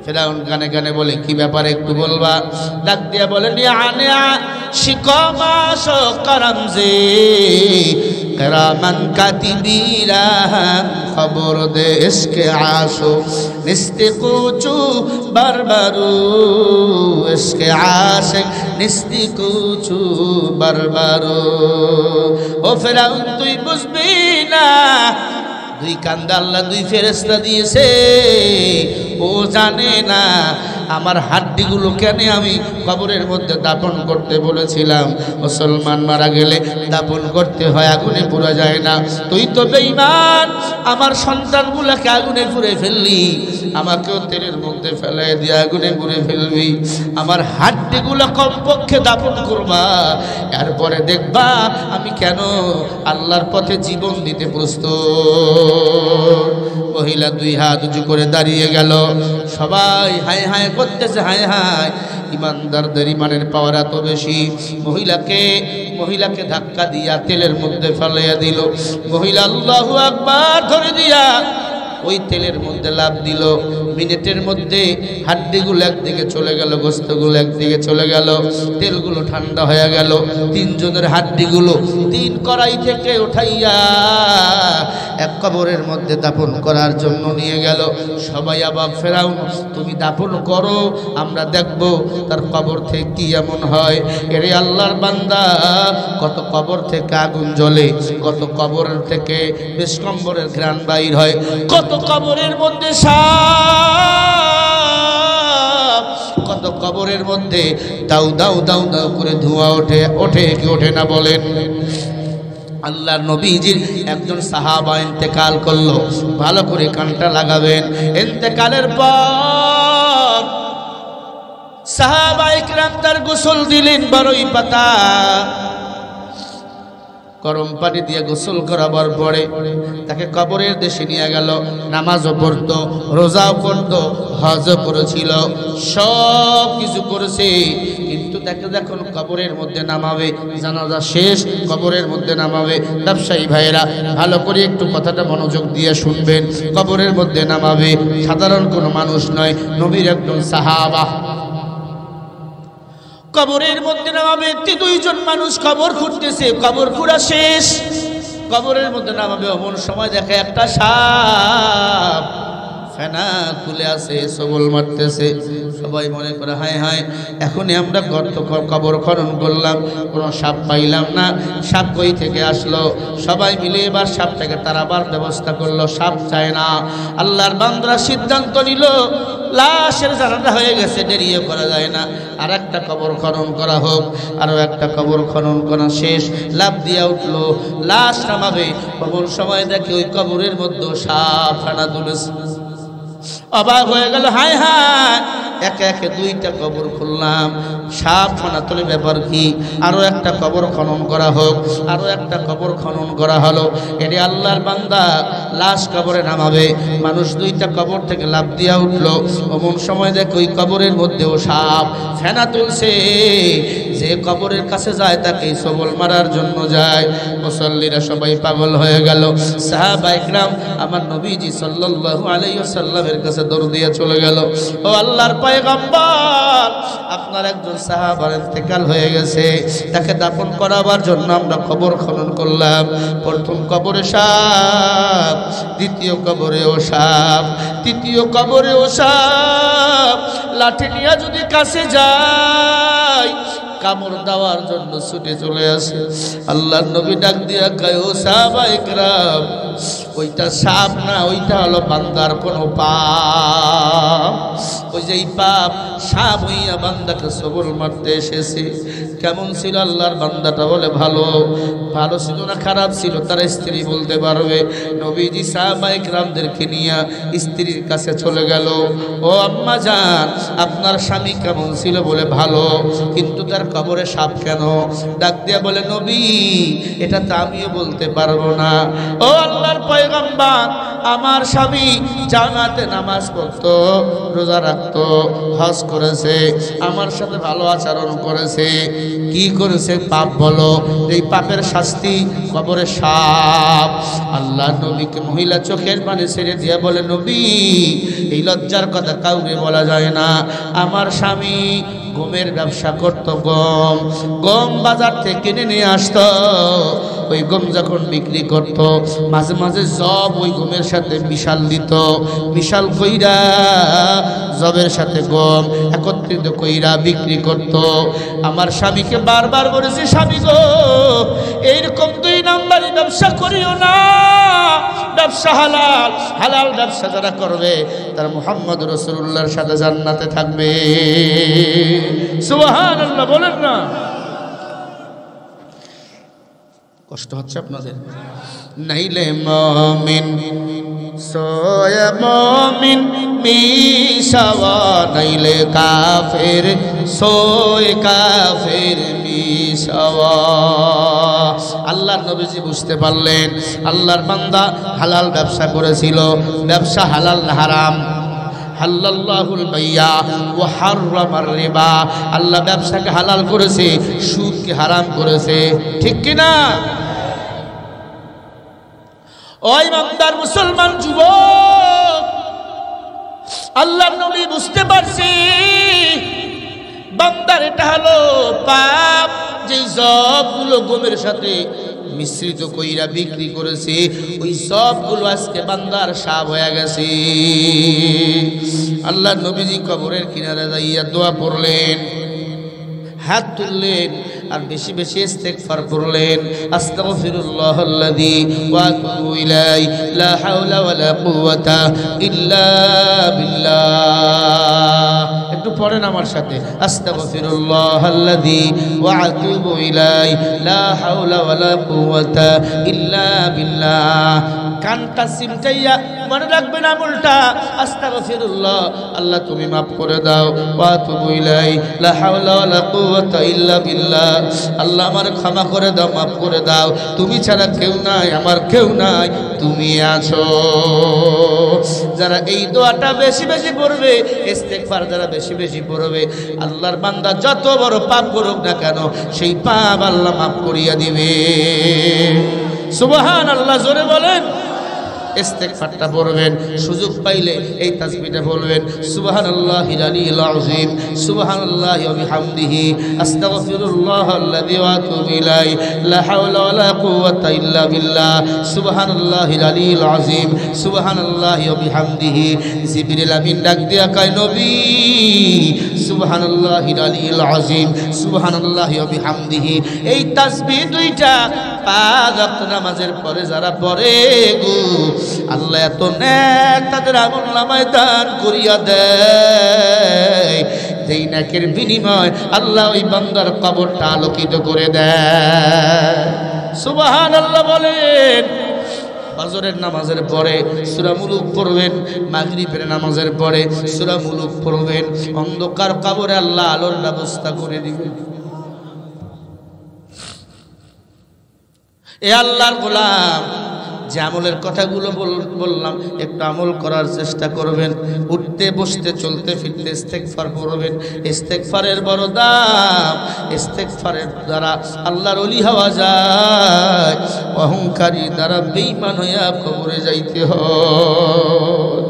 ফেরাউন গানে গানে বলে, কি ব্যাপার একটু বলবা? ডাক দিয়া বলে, নিয়া শিকমা শকরামজে কেরামান কাতিবিরা খবর দে ইসকে আশো নিস্তে কুচু বারবারু, ইসকে আশিক নিস্তে কুচু বারবারু। ও ফেরাউন, তুই বুঝবি না, 2 কান্দা আল্লাহ 2 ফেরেশতা দিয়েছে। ও জানে না আমার হাড্ডিগুলো কেন আমি কবরের মধ্যে দাফন করতে বলেছিলাম। মুসলমান মারা গেলে দাফন করতে হয়, আগুনে পুড়া যায় না। তুই তো বেঈমান, আমার সন্তানগুলোকে আগুনে পুড়ে ফেললি, আমাকেও তেলের মধ্যে ফেলাই দিয়ে আগুনে পুড়ে ফেলবি। আমার হাড্ডিগুলো কমপক্ষে দাফন করবা, এরপরে দেখবা আমি কেন আল্লাহর পথে জীবন দিতে প্রস্তুত। মহিলা 2 হাত উঁচু করে দাঁড়িয়ে গেল। সবাই হায় হায় করতেছে, হায় হায়। ইমানদারদের ইমানের পাওয়ার এত বেশি। মহিলাকে ধাক্কা দিয়া তেলের মধ্যে ফেলাইয়া দিল। মহিলা আল্লাহু আকবার ধরে দিয়া ওই তেলের মধ্যে লাফ দিল। মিনিটের মধ্যে হাড্ডিগুলো একদিকে চলে গেল, গোস্তগুলো একদিকে চলে গেল, তেলগুলো ঠান্ডা হয়ে গেল। 3 জনের হাড্ডিগুলো 3 কড়াই থেকে উঠাইয়া এক কবরের মধ্যে দাফন করার জন্য নিয়ে গেল। সবাই অবাক। ফেরাউন, তুমি দাফন করো, আমরা দেখব তার কবর থেকে কি এমন হয়। এরে আল্লাহর বান্দা, কত কবর থেকে আগুন জ্বলে, কত কবর থেকে বিষ্কম্বরের ঘ্রাণ বাইর হয়, কত কবরের মধ্যে সাপ, কত কবরের মধ্যে দাউ দাউ দাউ দাউ করে ধোঁয়া ওঠে কি ওঠে না বলেন? আল্লাহর নবীজির একজন সাহাবা ইন্তেকাল করলো, ভালো করে কানটা লাগাবেন। ইন্তেকালের পর সাহাবা ইকরাম তার গোসল দিলেন বড়ই পাতা, গরম পানি দিয়ে গোসল করাবার পরে তাকে কবরের দেশে নিয়ে গেল। নামাজও পড়তো, রোজাও করতো, হজও করেছিল, সব কিছু করেছে, কিন্তু তাকে যখন কবরের মধ্যে নামাবে, জানাজা শেষ, কবরের মধ্যে নামাবে, ব্যবসায়ী ভাইয়েরা ভালো করে একটু কথাটা মনোযোগ দিয়ে শুনবেন। কবরের মধ্যে নামাবে, সাধারণ কোনো মানুষ নয়, নবীর একজন সাহাবা। কবরের মধ্যে নামাবে, দুইজন মানুষ কবর খুঁড়তেছে, কবর খুঁড়া শেষ, কবরের মধ্যে নামাবে, এমন সময় দেখে একটা সাপ ফেনা খুলে আসে, সবল মারতেছে। সবাই মনে করে হায় হায়, এখনই আমরা কবর খনন করলাম, কোনো সাপ পাইলাম না, সাপ কই থেকে আসলো? সবাই মিলে এবার সাপটাকে তাড়াবার ব্যবস্থা করলো, সাপ চায় না। আল্লাহর বান্দারা সিদ্ধান্ত নিল, লাশের জানাজা হয়ে গেছে, দেরিও করা যায় না, আর একটা কবর খনন করা হোক। আরও একটা কবর খনন করা শেষ, লাফ দিয়া উঠলো, লাশ নামাবে, কবর সময় দেখে ওই কবরের মধ্যে সাপ ফেনা তুলেছে। অবাক হয়ে গেল, হায় হায়, একে একে দুইটা কবর খুললাম, সাপ ফানা তোলে, ব্যাপার কি? আরও একটা কবর খনন করা হোক, আরও একটা কবর খনন করা হলো। এটি আল্লাহর বান্দা লাশ কবরে নামাবে, মানুষ দুইটা কবর থেকে লাফ দিয়া উঠলো, এমন সময় দেখ ওই কবরের মধ্যেও সাপ ফেনা তুলছে। যে কবরের কাছে যায় তাকে সবল মারার জন্য যায়। মুসল্লিরা সবাই পাগল হয়ে গেল। সাহাবা ইকরাম আমার নবীজি সাল্লাল্লাহু আলাইহি ওয়াসাল্লামের কাছে দৌড় দিয়ে চলে গেল, ও আল্লাহর পয়গম্বর, আপনার একজন সাহাবার ইন্তেকাল হয়ে গেছে, তাকে দাফন করাবার জন্য আমরা কবর খনন করলাম। প্রথম কবরে সাপ, দ্বিতীয় কবরেও সাপ, তৃতীয় কবরেও সাপ। লাঠি নিয়ে যদি কাছে যায়, কামড় দেওয়ার জন্য ছুটে চলে আসে। আল্লাহর নবী ডাক দিয়া কয়, ও সাহাবা ইকরাম, ওইটা সাপ না, ওইটা হলো বান্দার কোনো পাপ। ওই যে পাপ সাপ হইয়া বান্দাকে সবল মারতে এসেছে। কেমন ছিল আল্লাহর বান্দাটা? বলে ভালো। ভালো ছিল না খারাপ ছিল? তার স্ত্রী বলতে পারবে। নবীজি সাহাবা ইকরামদেরকে নিয়ে স্ত্রীর কাছে চলে গেল, ও আম্মা জান, আপনার স্বামী কেমন ছিল? বলে ভালো, কিন্তু তার কবরে সাপ কেন? ডাক দিয়া বলে, নবী, এটা তো আমিও বলতে পারবো না। ও আল্লাহর পয়গম্বর, আমার স্বামী জামাতে নামাজ পড়তো, রোজা রাখতো, হজ করেছে, আমার সাথে ভালো আচরণ করেছে, কি করেছে? পাপ বলো। এই পাপের শাস্তি কবরে সাপ। আল্লাহ নবীকে মহিলা চোখের পানি ছেড়ে দিয়ে বলে, নবী, এই লজ্জার কথা কাউকে বলা যায় না। আমার স্বামী গমের ব্যবসা করত, গম বাজার থেকে কিনে নিয়ে আসতো। ওই গম যখন বিক্রি করত, মাঝে মাঝে জব ওই গমের সাথে মিশাল দিত, মিশাল কইরা জবের সাথে গম একত্রিত কইরা বিক্রি করত। আমার স্বামীকে বারবার বলেছি, স্বামী গো, এইরকম 2 নাম্বারি ব্যবসা করিও না, ব্যবসা হালাল, হালাল ব্যবসা যারা করবে তারা মুহাম্মদ রাসূলুল্লাহর সাথে জান্নাতে থাকবে। সুবহানাল্লাহ বলেন না? কষ্ট হচ্ছে আপনাদের? নাইলে মুমিন সোয়া মুমিন মিশাওয়া, নাইলে কাফের সোয় কাফের মিশাওয়া। আল্লাহর নবীজি বুঝতে পারলেন আল্লাহর বান্দা হালাল ব্যবসা করেছিল। ব্যবসা হালাল না হারাম? হাল্লাল্লাহুল বাইয়া ওয়া হাররামার রিবা। আল্লাহ ব্যবসাকে হালাল করেছে, সুদকে হারাম করেছে, ঠিক কি না? ওই ইমানদার মুসলমান যুবক, আল্লাহর নবী বুঝতে পারছে বান্দার এটা হলো পাপ, যে সবগুলো গমের সাথে মিশ্রিত কইরা বিক্রি করেছে, ওই সবগুলো আজকে বান্দার সাপ হয়ে গেছে। আল্লাহ নবীজি কবরের কিনারে যাইয়া দোয়া পড়লেন, হাত তুললেন, আর বেশি বেশি ইস্তেগফার পড়লেন। আস্তাগফিরুল্লাহাল্লাযী ওয়া আতুবু ইলাইহি, লা হাওলা ওয়ালা কুওয়াতা ইল্লা বিল্লাহ। একটু পড়েন আমার সাথে, আস্তাগফিরুল্লাহাল্লাযী ওয়া আতুবু ইলাইহি লা হাওলা ওয়ালা কুওয়াতা ইল্লা বিল্লাহ। কানটা সিমটাইয়া মনে রাখবেন আমলটা, আস্তাগফিরুল্লাহ, আল্লাহ তুমি মাফ করে দাও, ওয়া আতুবু ইলাইহি লা হাওলা ওয়ালা কুওয়াতা ইল্লা বিল্লাহ, আল্লাহ আমার ক্ষমা করে দাও, মাফ করে দাও, তুমি ছাড়া কেউ নাই, আমার কেউ নাই, তুমি আছো। যারা এই দোয়াটা বেশি বেশি পড়বে, ইস্তেগফার যারা বেশি বেশি পড়বে, আল্লাহর বান্দা যত বড় পাপ করুক না কেন সেই পাপ আল্লাহ মাফ করিয়া দিবে। সুবহানাল্লাহ, জোরে বলেন। ইস্তেগফারটা পড়বেন, সুযোগ পাইলে এই তাসবিহটা বলবেন, সুবহানাল্লাহিল আলিয়্যিল আযীম, সুবহানাল্লাহি ওয়া বিহামদিহি, আস্তাগফিরুল্লাহাল্লাযী ওয়া আতুবু ইলাইহি, লা হাওলা ওয়ালা কুওয়াতা ইল্লা বিল্লাহ, সুবহানাল্লাহিল আলিয়্যিল আযীম, সুবহানাল্লাহি ওয়া বিহামদিহি। জিবরিল আমিন ডাক দিয়া কয়, নবী সুবহানাল্লাহিল আলিয়্যিল আযীম, সুবহানাল্লাহি ওয়া বিহামদিহি। এই তাসবিহ দুইটা পাঁচ ওয়াক্ত নামাজের পরে যারা পড়ে গো, আল্লাহ এত নেক তাদের আমলনামায় দান করিয়া দেয়, যেই নেকের বিনিময় আল্লাহ ওই বান্দার কবরটা আলোকিত করে দেয়। সুবহানাল্লাহ বলেন। ফজরের নামাজের পরে সূরা মুলুক পড়বেন, মাগরিবের নামাজের পরে সূরা মুলুক পড়বেন, অন্ধকার কবরে আল্লাহ আলোর ব্যবস্থা করে দিবেন। এ আল্লাহর গোলাম, যে আমলের কথাগুলো বললাম একটু আমল করার চেষ্টা করবেন। উঠতে বসতে চলতে ফিরতে ইস্তেগফার পড়বেন। ইস্তেগফারের বড় দাম। ইস্তেগফারের দ্বারা আল্লাহর ওলি হওয়া যায়, অহংকারী দ্বারা বেঈমান হইয়া কবরে যাইতে হয়।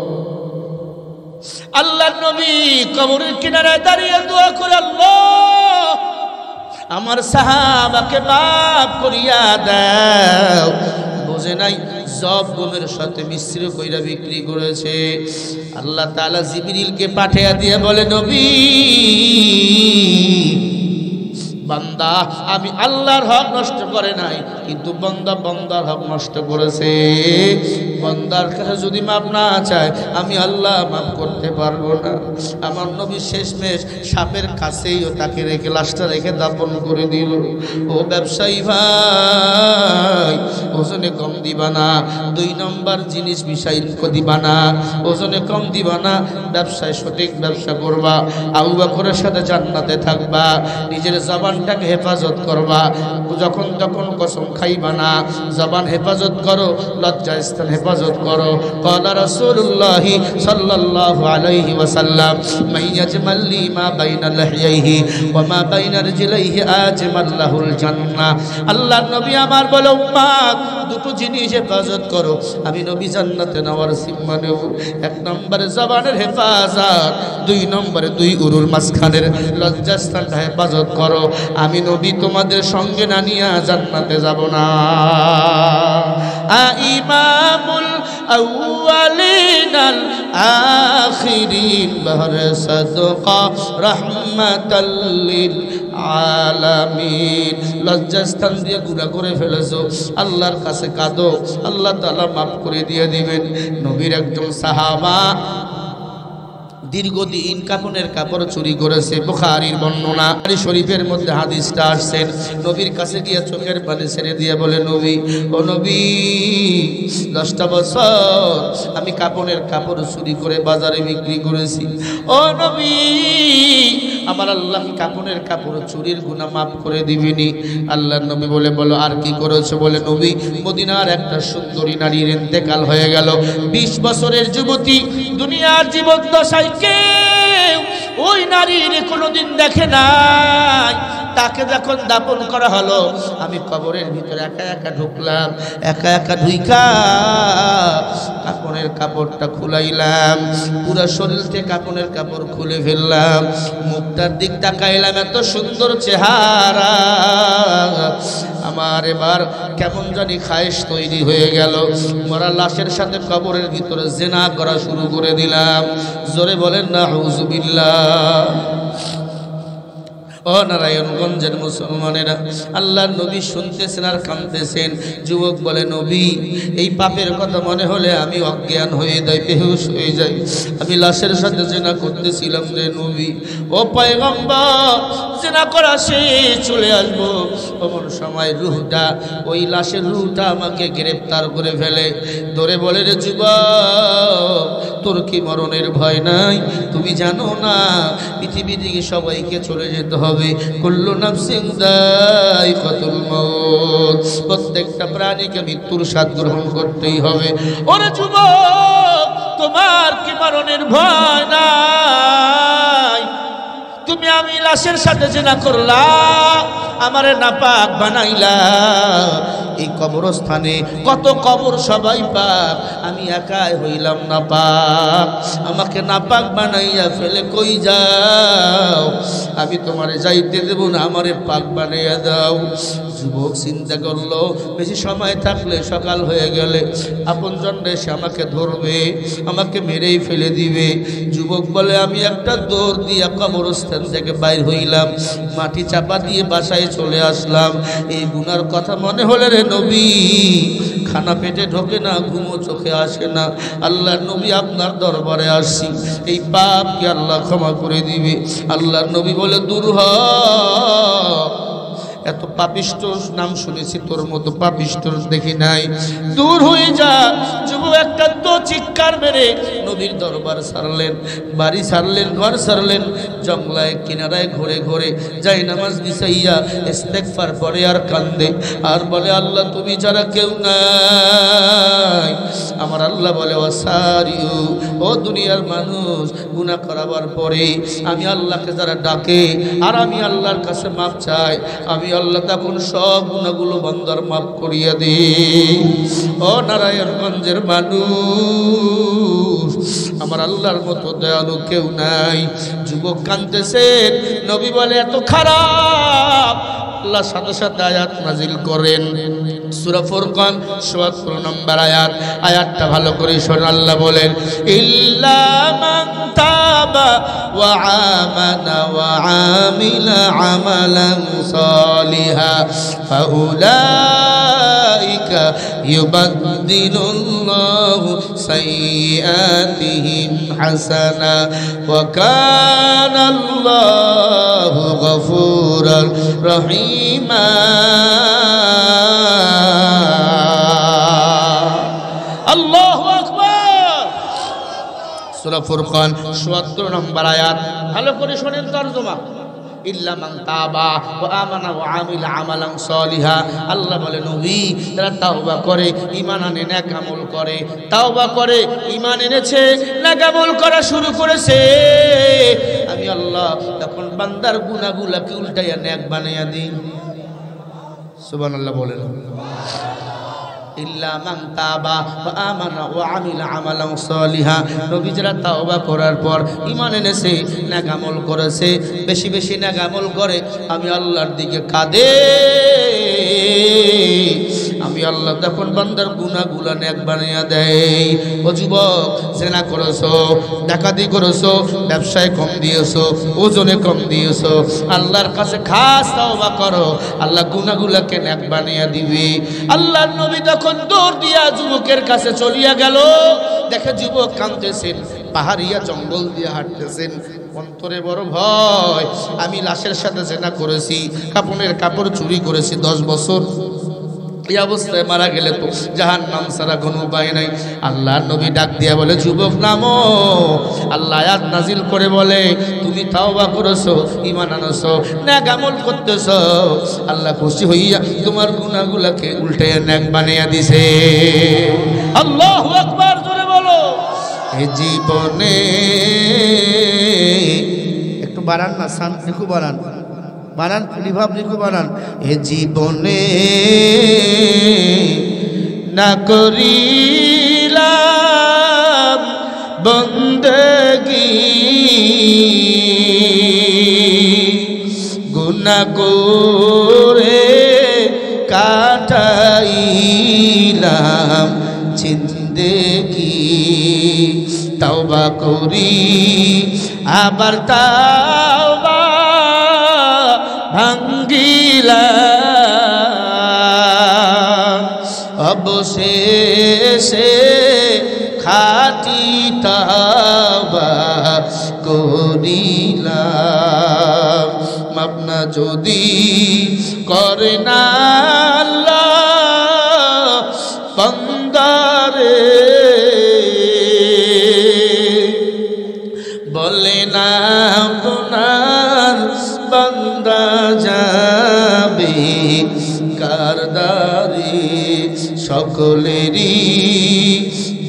আল্লাহর নবী কবরের কিনারায় দাঁড়িয়ে দোয়া করে, আল্লাহ আমার সাহাবাকে মাফ করিয়া দাও। বোঝে নাই জব গমের সাথে মিশ্র কইরা বিক্রি করেছে। আল্লাহ তাআলা জিবরিলকে পাঠিয়ে দিয়ে বলে, নবী বান্দা আমি আল্লাহর হক নষ্ট করে নাই, কিন্তু বান্দা বান্দার হক নষ্ট করেছে। বান্দার কাছে যদি মাপ না চায় আমি আল্লাহ মাপ করতে পারবো না। আমার নবী শেষমেশ সাপের কাছেই তাকে রেখে লাশটা রেখে দাফন করে দিল। ও ব্যবসায়ী ভাই, ওজনে কম দিবা না, 2 নম্বর জিনিস বিষয় দিবা না, ওজনে কম দিবা না, ব্যবসায় সঠিক ব্যবসা করবা, আবু বকরের সাথে জান্নাতে থাকবা, নিজের জবানটাকে হেফাজত করবা, যখন তখন কসম খাইবা না, জবান হেফাজত করো, লজ্জা স্থান হেফাজত করো। ক্বালা রাসূলুল্লাহ সাল্লাল্লাহু আলাইহি ওয়াসাল্লাম, মান ইয়াজমাল্লি মা বাইনা লাহইহি ওয়া মা বাইনা রিজলাইহি আজমাল্লাহুল জান্নাহ। আল্লাহর নবী আমার বলে, উম্মত দুটো জিনিস হেফাজত করো, আমি নবী জান্নাতে নেওয়ার জিম্মা নেব। 1 নম্বরে জবানের হেফাজত, 2 নম্বরে 2 উরুর মাঝখানের লজ্জাস্থানটা হেফাজত করো। আমি নবী তোমাদের সঙ্গে না নিয়া জান্নাতে যাব না। ইমামুল আউয়ালিনাল আখিরিন বাহরে সাদকা রাহমাতাল লিল আলামিন। লজ্জাস্থান দিয়ে গুনাহ করে ফেলেছো, আল্লাহর কাছে কাঁদো, আল্লাহ তাআলা মাফ করে দিয়ে দিবেন। নবীর একজন সাহাবা দীর্ঘদিন কাফনের কাপড় চুরি করেছে। বুখারীর বর্ণনা, বুখারী শরীফের মধ্যে হাদিসটা আসছেন। নবীর কাছে গিয়ে চোখের পানি ছেড়ে দিয়ে বলে, নবী ও নবী 10টা বছর আমি কাফনের কাপড় চুরি করে বাজারে বিক্রি করেছি। ও নবী আমার আল্লাহ কাফনের কাপড় চুরির গুনাহ মাফ করে দিবেনি। আল্লাহর নবী বলে, বলো আর কি করেছো? বলে, নবী মদিনার একটা সুন্দরী নারীর ইন্তেকাল হয়ে গেল। 20 বছরের যুবতী, দুনিয়ার জীবদ্দশায় কেউ ওই নারীর কোনোদিন দেখে নাই। তাকে যখন দাফন করা হলো, আমি কবরের ভিতরে একা একা ঢুকলাম, একা একা ঢুইকা কাপড়ের কাপড়টা খুলাইলাম, পুরো শরীর থেকে কাপড়ের কাপড় খুলে ফেললাম, মুখটার দিক তাকাইলাম, এত সুন্দর চেহারা। আমার এবার কেমন জানি খায়েশ তৈরি হয়ে গেল, মরা লাশের সাথে কবরের ভিতরে জিনা করা শুরু করে দিলাম। জোরে বলেন নাউযুবিল্লাহ। ও নারায়ণগঞ্জের মুসলমানেরা, আল্লাহর নবী শুনতেছেন আর কাঁদতেছেন। যুবক বলে, নবী, এই পাপের কথা মনে হলে আমি অজ্ঞান হয়ে যাই, বেহুশ হয়ে যাই। আমি লাশের সাথে জিনা করতেছিলাম রে নবী। ও পয়গম্বর, জিনা করা শেষ, চলে আসবো। এমন সময় রূহটা, ওই লাশের রূহটা আমাকে গ্রেফতার করে ফেলে। ধরে বলে, রে যুবক, তোর কি মরণের ভয় নাই? তুমি জানো না পৃথিবী থেকে সবাইকে চলে যেতে হবে। কুল্লু নাফসিন যায়িকাতুল মউত, প্রত্যেকটা প্রাণীকে মৃত্যুর স্বাদ গ্রহণ করতেই হবে। ওরে যুবক, তোমার কি মরণের ভয় নাই? তুমি আমি লাশের সাথে জিনা করলা, আমারে নাপাক বানাইলা। এই কবরস্থানে কত কবর, সবাই পাক, আমি একাই হইলাম নাপাক। আমাকে নাপাক বানাইয়া ফেলে কই যাও? আমি তোমারে যাইতে দেব না, আমারে পাক বানাইয়া দাও। যুবক চিন্তা করলো, বেশি সময় থাকলে, সকাল হয়ে গেলে আপনজন এসে আমাকে ধরবে, আমাকে মেরেই ফেলে দিবে। যুবক বলে, আমি একটা দৌড় দিয়া কবরস্থান থেকে বাইর হইলাম, মাটি চাপা দিয়ে বাসায় চলে আসলাম। এই গুনার কথা মনে হলে রে নবী, খানা পেটে ঢোকে না, ঘুমো চোখে আসে না। আল্লাহ নবী, আপনার দরবারে আসছি, এই পাপ কি আল্লাহ ক্ষমা করে দিবে? আল্লাহর নবী বলে, দূর হ, এত পাপিষ্ট নাম শুনেছি, তোর মতো পাপিষ্ট দেখি নাই, দূর হয়ে যা। যুবক একটা তো চিৎকার মেরে নবীর দরবার ছাড়লেন, বাড়ি ছাড়লেন, ঘর ছাড়লেন, জঙ্গলায় কিনারায় ঘুরে ঘুরে যাই নামাজ বিছাইয়া ইস্তেগফার পড়ে আর কান্দে আর বলে, আল্লাহ তুমি যারা কেউ নাই। আমার আল্লাহ বলে, ওয়াসারিউ, ও দুনিয়ার মানুষ, গুনাহ করাবার পরে আমি আল্লাহকে যারা ডাকে আর আমি আল্লাহর কাছে মাপ চাই, আমি আল্লাহ তখন সব গুনাহগুলো বান্দার মাফ করিয়া দিই। ও নারায়ণগঞ্জের মানুষ, আমার আল্লাহর মতো দয়ালু কেউ নাই। যুবক কাঁদতেছেন, নবী বলে, এত খারাপ। আল্লাহ সাথে সাথে আয়াত নাজিল করেন, সূরা ফুরকান ৭৭ নম্বর আয়াত। আয়াতটা ভালো করে শোনেন। আল্লাহ বলেন, ইল্লা মান তাবা ওয়া আমানা ওয়া আমিলা আমালান সালিহা ফাউলাইকা ইউবাদদিলুল্লাহু সাইয়্যাতিহিম হাসানা ওয়া কানাল্লাহু গফুরার রহিমা। আল্লাহু আকবার। সূরা ফুরকান ৭৭ নম্বর আয়াত, ভালো করে শুনেন তরজমা। ইল্লা মান তাবা ওয়া আমানা ওয়া আমিলা আমালান সালিহা। আল্লাহ বলে, নবী, যারা তাওবা করে, ঈমান আনে, নেক আমল করে, তাওবা করে, ঈমান এনেছে, নেক আমল করা শুরু করেছে, আমি আল্লাহ তখন বান্দার গুনাহগুলোকে উল্টাইয়া নেক বানাইয়া দিই। সুবহানাল্লাহ বলেন। ইল্লা মান তাবা ওয়া আমানা ওয়া আমিলা আমালান সালিহা। নবী যারা তাওবা করার পর ঈমান এনেছে, নেক আমল করেছে, বেশি বেশি নেক আমল করে, আমি আল্লাহর দিকে কাঁদে, আমি আল্লাহ তখন বান্দার গুনাহগুলো নেক বানাইয়া দেয়। ও যুবক, জিনা করেছো, ডাকাতি করেছো, ব্যবসায় কম দিয়েছো, ওজনে কম দিয়েছো, আল্লাহর কাছে খাস তাওবা করো, আল্লাহ গুনাহগুলোকে নেক বানাইয়া দিবে। আল্লাহর নবী তখন দৌড় দিয়া যুবকের কাছে চলিয়া গেল। দেখে যুবক কাঁদতেছেন, পাহাড়িয়া জঙ্গল দিয়ে হাঁটতেছেন, অন্তরে বড় ভয়। আমি লাশের সাথে জিনা করেছি, কাপড়ের কাপড় চুরি করেছি 10 বছর, এই অবস্থায় মারা গেলে তো জাহান্নাম ছাড়া কোনো উপায় নাই। আল্লাহর নবী ডাক দিয়া বলে, যুবক নামো। আল্লাহ আয়াত নাজিল করে বলে, তুমি তাওবা করেছো, ঈমান আনছো, নেক আমল করতেছো, আল্লাহ খুশি হইয়া তোমার গুনাহগুলোকে উল্টাইয়া নেক বানাইয়া দিছে। আল্লাহু আকবার, জোরে বলো। এই জীবনে একটু বাড়ান না, সাউন্ড একটু বাড়ান, বানান, রিভাবলিকও বানান। এ জীবনে না করিলাম বন্দেগী, গুনাহ করে কাটাইলাম জিন্দেগি। তাওবা করি, আবার তাওবা ভাঙ্গিলা অবশেষে খাটি তাওবা করিলাম মাপ না যদি করে না আল্লাহ বান্দারে বলে না আপনার বান্দা যাবে কারদারি সকলেরই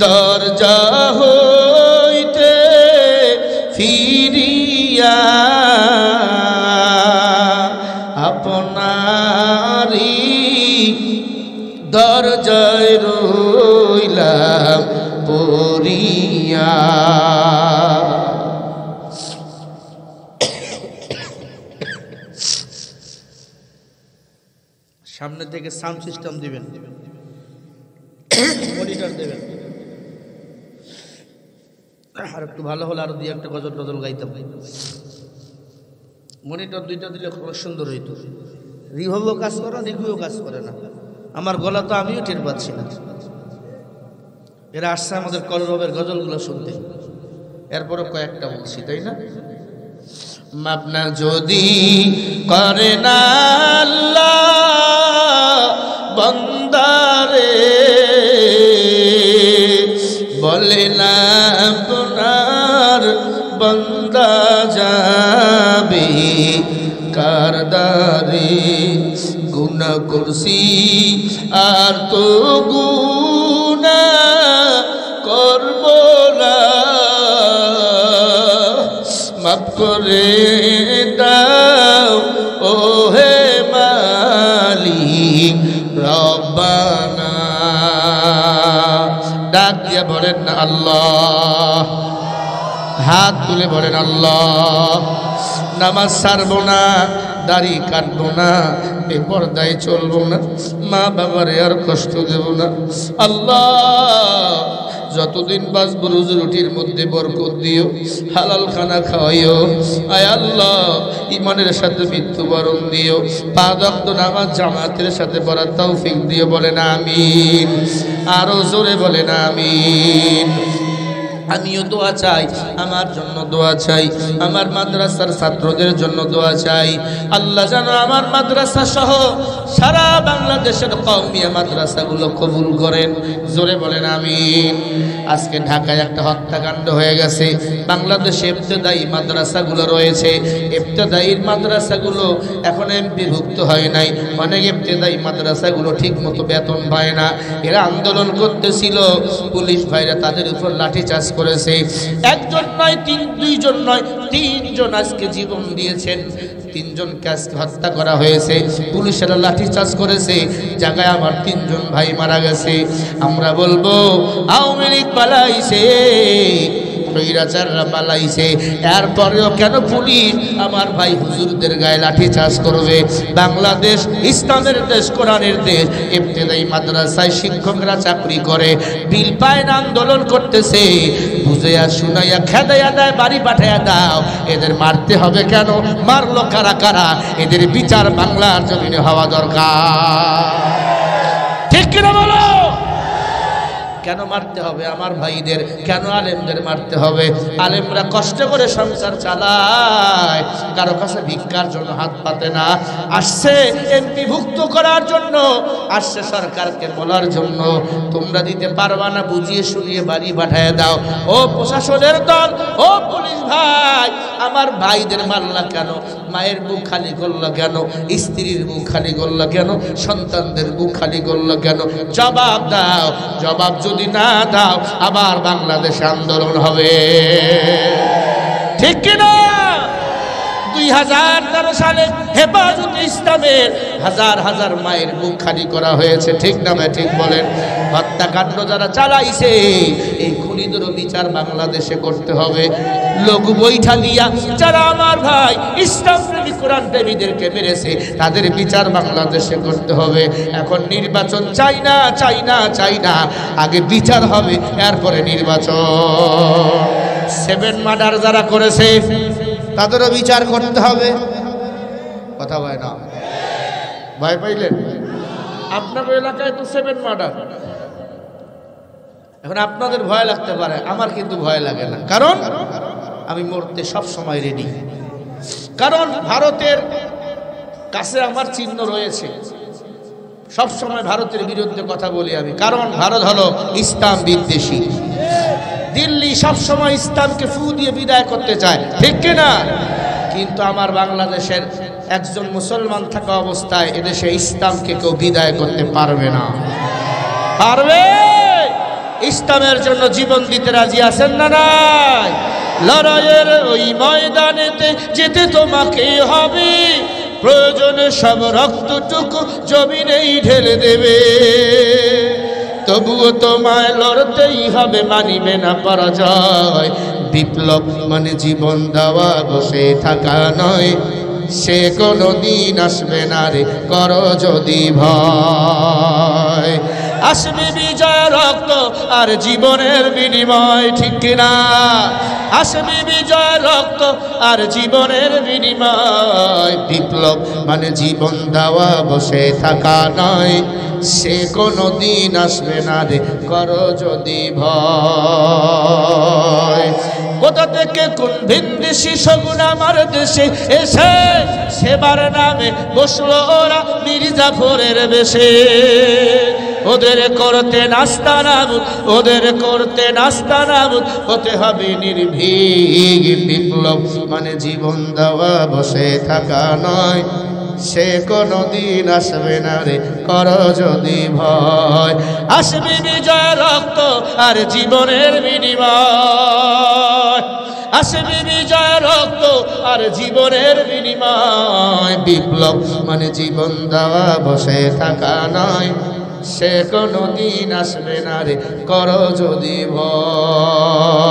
দরজা হইতে ফিরিয়া আপনারি দরজায় রইলাম পড়িয়া সামনে থেকে সাউন্ড সিস্টেম দিবেন মনিটর দেবেন আর একটু ভালো হলে আরো দুই একটা গজল টজল গাইতাম মনিটর দুইটা দিলে খুব সুন্দর হইতো রিভাবও কাজ করে না রিভিউ কাজ করে না আমার গলা তো আমিও টের পাচ্ছি না এরা আসছে আমাদের কলরবের গজলগুলো শুনতে এরপরে কয়েকটা বলছি তাই না মাপ না যদি করে না আল্লাহ বান্দারে বলে না আপনার বান্দা যাবে কারদারে গুনাহ করছি আর তো গুনাহ করব না মাফ করে দাও ও হে মালিক রব্বানা ডাক দিয়ে বলেন না আল্লাহ হাত তুলে বলেন আল্লাহ নামাজ ছাড়বো না দাড়ি কাটবো না বেপরদায় চলবো না মা বাবারে আর কষ্ট দেব না আল্লাহ যতদিন বাঁচবো রোজি রুটির মধ্যে বরকত দিও হালাল খানা খাওয়াইও আয় আল্লাহ ইমানের সাথে মৃত্যুবরণ দিও 5 ওয়াক্ত নামাজ জামাতের সাথে পড়ার তৌফিক দিও বলেন আমিন আরো জোরে বলেন আমিন আমিও দোয়া চাই আমার জন্য দোয়া চাই আমার মাদ্রাসার ছাত্রদের জন্য দোয়া চাই আল্লাহ যেন আমার মাদ্রাসা সহ সারা বাংলাদেশের কওমিয়া মাদ্রাসাগুলো কবুল করেন জোরে বলেন আমিন আজকে ঢাকায় একটা হত্যাকাণ্ড হয়ে গেছে বাংলাদেশে ইবতেদায়ী মাদ্রাসাগুলো রয়েছে ইবতেদায়ী মাদ্রাসাগুলো এখন এমপিভুক্ত হয় নাই অনেক ইবতেদায়ী মাদ্রাসাগুলো ঠিকমতো বেতন পায় না এরা আন্দোলন করতেছিল পুলিশ ভাইরা তাদের উপর লাঠিচার্জ করেছে একজন নয় দুইজন নয় তিনজন আজকে জীবন দিয়েছেন তিনজনকে আজকে হত্যা করা হয়েছে পুলিশেরা লাঠিচার্জ করেছে জায়গায় আমার তিনজন ভাই মারা গেছে আমরা বলবো আওয়ামী লীগ পালাইছে স্বৈরাচাররা পালাইছে এরপরেও কেন পুলিশ আমার ভাই হুজুরদের গায়ে লাঠিচার্জ করবে বাংলাদেশ ইসলামের দেশ কোরআনের দেশ ইবতেদায়ী মাদ্রাসায় শিক্ষকরা চাকরি করে বিল পায় না আন্দোলন করতেছে বুঝাইয়া শুনাইয়া খেদাইয়া দেয় বাড়ি পাঠাইয়া দাও এদের মারতে হবে কেন মারলো কারা কারা এদের বিচার বাংলার জমিনে হওয়া দরকার ঠিক কিনা বলো কেন মারতে হবে আমার ভাইদের কেন আলেমদের মারতে হবে আলেমরা কষ্ট করে সংসার চালায় কারো কাছে ভিক্ষার জন্য হাত পাতে না আসছে এমপিভুক্ত করার জন্য আসছে সরকারকে বলার জন্য তোমরা দিতে পারবা না বুঝিয়ে শুনিয়ে বাড়ি পাঠিয়ে দাও ও প্রশাসনের দল ও পুলিশ ভাই আমার ভাইদের মারলা কেন মায়ের বুক খালি করলো কেন স্ত্রীর বুক খালি করলো কেন সন্তানদের বুক খালি করলো কেন জবাব দাও জবাব যদি না দাও আবার বাংলাদেশে আন্দোলন হবে ঠিক কিনা 2013 সালে হেফাজতে ইসলামের হাজার হাজার মায়ের বুক খালি করা হয়েছে ঠিক না ঠিক বলেন হত্যাকাণ্ড যারা চালাইছে এই খুনিদেরও বিচার বাংলাদেশে করতে হবে লোক বৈঠা দিয়া যারা আমার ভাই ইসলাম প্রেমী কোরআন প্রেমীদেরকে মেরেছে তাদের বিচার বাংলাদেশে করতে হবে এখন নির্বাচন চাই না চাই না চাই না আগে বিচার হবে এরপরে নির্বাচন 7 মার্ডার যারা করেছে তাদেরও বিচার করতে হবে কথা হয় না? ভয় পাইলেন? আপনার এলাকায় তো 7 মার্ডার। এখন আপনাদের ভয় লাগতে পারে, আমার কিন্তু ভয় লাগে না, কারণ আমি মরতে সব সময় রেডি। কারণ ভারতের কাছে আমার চিহ্ন রয়েছে, সব সময় ভারতের বিরুদ্ধে কথা বলি আমি, কারণ ভারত হলো ইসলাম বিদ্বেষী। দিল্লি সব সময় ইসলামকে ফু দিয়ে বিদায় করতে চায়, ঠিক কিনা? কিন্তু আমার বাংলাদেশের একজন মুসলমান থাকা অবস্থায় এদেশে ইসলামকে কেউ বিদায় করতে পারবে না। পারবে? ইসলামের জন্য জীবন দিতে রাজি আছেন না নাই? লড়াইয়ের ওই ময়দানেতে যেতে তোমাকে হবে, প্রয়োজনে সব রক্তটুকু জমিনেই ঢেলে দেবে, তবুও তোমায় লড়তেই হবে, মানিবে না পরাজয়। বিপ্লব মানে জীবন দেওয়া, বসে থাকা নয়, সে কোনো দিন আসবে না রে, করো যদি ভয়। আসবে বিজয় রক্ত আর জীবনের বিনিময়, ঠিক কিনা? আসবে বিজয় রক্ত আর জীবনের বিনিময়। বিপ্লব মানে জীবন দেওয়া, বসে থাকা নয়, সে কোনো দিন আসবে না রে, করো যদি ভয়। কোথা থেকে কোন ভিনদেশি শগুন আমার দেশে এসে সেবার নামে বসলো ওরা মির্জাফরের বেশে। ওদের করতে নাস্তা নাবুদ, ওদের করতে নাস্তা নাবুদ হতে হবে নির্ভীক। বিপ্লব মানে জীবন দেওয়া, বসে থাকা নয়, সে কোনো দিন আসবে না রে, করো যদি ভয়। আসবে বিজয় রক্ত আর জীবনের বিনিময়, আসবে বিজয় রক্ত আর জীবনের বিনিময়। বিপ্লব মানে জীবন দেওয়া, বসে থাকা নয়, সে কোনো দিন আসবে না রে, করো যদি ভয়।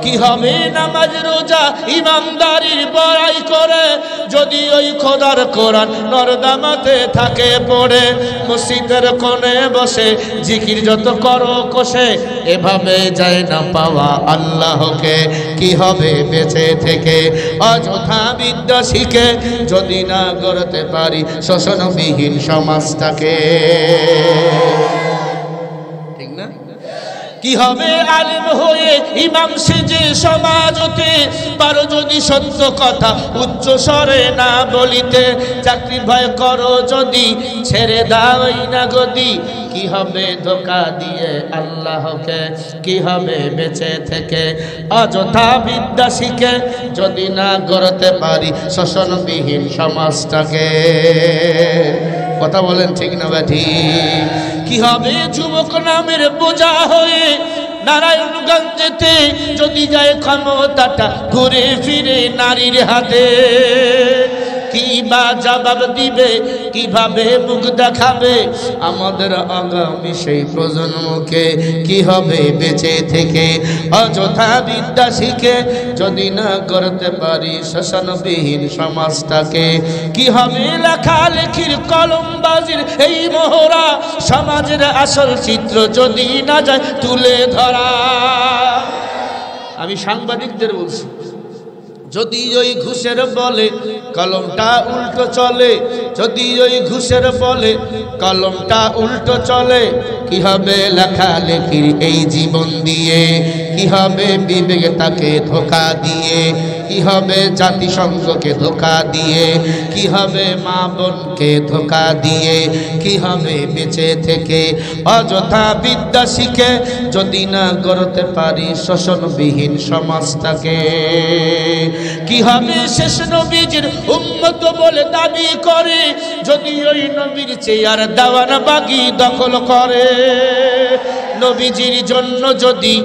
কি হবে নামাজ রোজা ইমানদারির বড়াই করে, যদি ওই খোদার কোরআন নরদামাতে থাকে পড়ে। মসজিদের কোণে বসে জিকির যত করো কষে, এভাবে যায় না পাওয়া আল্লাহকে। কি হবে বেঁচে থেকে অযথা বিদ্যা শিখে, যদি না গড়তে পারি শোষণবিহীন সমাজটাকে, ঠিক না? কি হবে আলেম হয়ে ইমাম সেজে সমাজতে, পারো যদি সত্য কথা উচ্চ স্বরে না বলিতে। চাকরির ভয় করো যদি ছেড়ে দাও না গদি, কি হবে ধোকা দিয়ে আল্লাহকে? কি হবে বেঁচে থেকে অযথা বিদ্যা শিখে, যদি না গড়তে পারি শোষণবিহীন সমাজটাকে? কথা বলেন ঠিক না ব্যাঠি? কি হবে যুবক নামের বোঝা হয়ে নারায়ণগঞ্জেতে, যদি যায় ক্ষমতাটা ঘুরে ফিরে নারীর হাতে? কি বা জবাব দিবে, কিভাবে মুখ দেখাবে আমাদের আগামী সেই প্রজন্মকে? কি হবে বেঁচে থেকে অযথা বিদ্যা শিখে, যদি না করতে পারি শোষণবিহীন সমাজটাকে? কি হবে লেখালেখির কলমবাজির এই মোহরা, সমাজের আসল চিত্র যদি না যায় তুলে ধরা? আমি সাংবাদিকদের বলছি, যদি ওই ঘুষের বলে কলমটা উল্টো চলে, যদি ওই ঘুষের বলে কলমটা উল্টো চলে, কি হবে লেখালেখির এই জীবন দিয়ে? কি হবে বিবেকে তাকে ধোকা দিয়ে? কি হবে জাতিসংঘকে ধোকা দিয়ে? কি হবে মা বোনকে ধোকা দিয়ে? কি হবে বেঁচে থেকে অযথা বিদ্যা শিখে, যদি না গড়তে পারি শোষণবিহীন সমাজটাকে? কি হবে শেষ নবীজির উম্মত বলে দাবি করে, যদি ওই নবীর চেয়ার দেওয়ানবাগি দখল করে? নবীজির জন্য যদি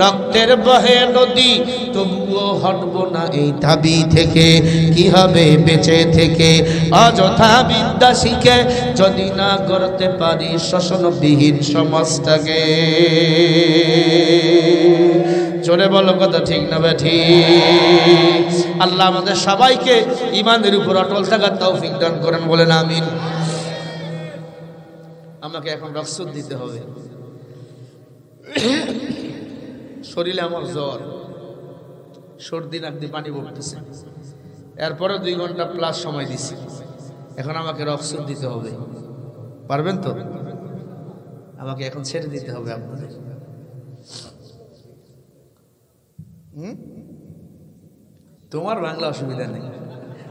রক্তের বহে নদী, তবুও হটব না এই দাবি থেকে। কি হবে বেঁচে থেকে অযথা বিদ্যা শিখে, যদি না গড়তে পারি শোষণবিহীন সমাজটাকে? জোরে বলো কথা ঠিক না ব্যাঠি? আল্লাহ আমাদের সবাইকে ঈমানের উপর অটল থাকার তৌফিক দান করেন, বলেন আমিন। আমাকে এখন রক্সুদ দিতে হবে, শরীরে আমার জ্বর, সর্দি নাক দিয়ে পানি পড়তেছে, এরপরে 2 ঘন্টা প্লাস সময় দিছি। এখন আমাকে রক্সুদ দিতে হবে, পারবেন তো? আমাকে এখন ছেড়ে দিতে হবে আপনাদের। তোমার বাংলা অসুবিধা নেই,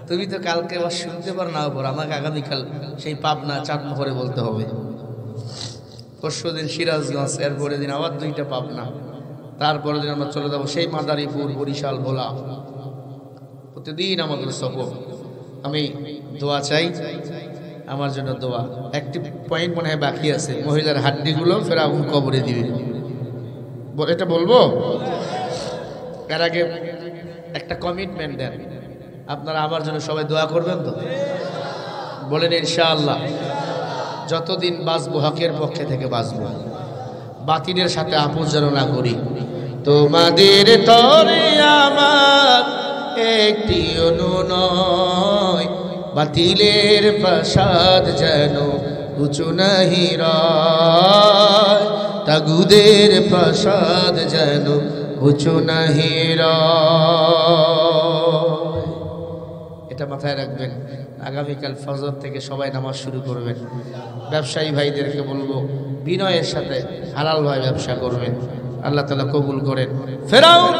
তুমি তো কালকে আবার শুনতে পারো না, পর আমাকে আগামীকাল সেই পাবনা চাটমোহরে বলতে হবে, পরশুদিন সিরাজগঞ্জ, এরপরে দিন আবার 2টা পাবনা, তারপরে দিন আমরা চলে যাবো সেই মাদারীপুর, বরিশাল, ভোলা। প্রতিদিন আমাদের সফর। আমি দোয়া চাই, আমার জন্য দোয়া। একটি পয়েন্ট মনে হয় বাকি আছে, মহিলার হাড্ডিগুলো ফেরাউন কবরে দিবে, এটা বলবো। এর আগে একটা কমিটমেন্ট দেন, আপনারা আমার জন্য সবাই দোয়া করবেন তো? বলেন ইনশাআল্লাহ। যতদিন বাঁচবো হকের পক্ষে থেকে বাঁচবো, বাতিলের সাথে আপোষ যেন না করি। তোমাদের তরে আমার একটি অনুনয়, বাতিলের প্রাসাদ যেন উঁচু নাহি রয়, তাগুদের প্রাসাদ যেন উঁচু নাহি রয়। এটা মাথায় রাখবেন। আগামীকাল ফজর থেকে সবাই নামাজ শুরু করবেন। ব্যবসায়ী ভাইদেরকে বলবো বিনয়ের সাথে হালালভাবে ব্যবসা করবেন, আল্লাহ তাআলা কবুল করেন। ফেরাউন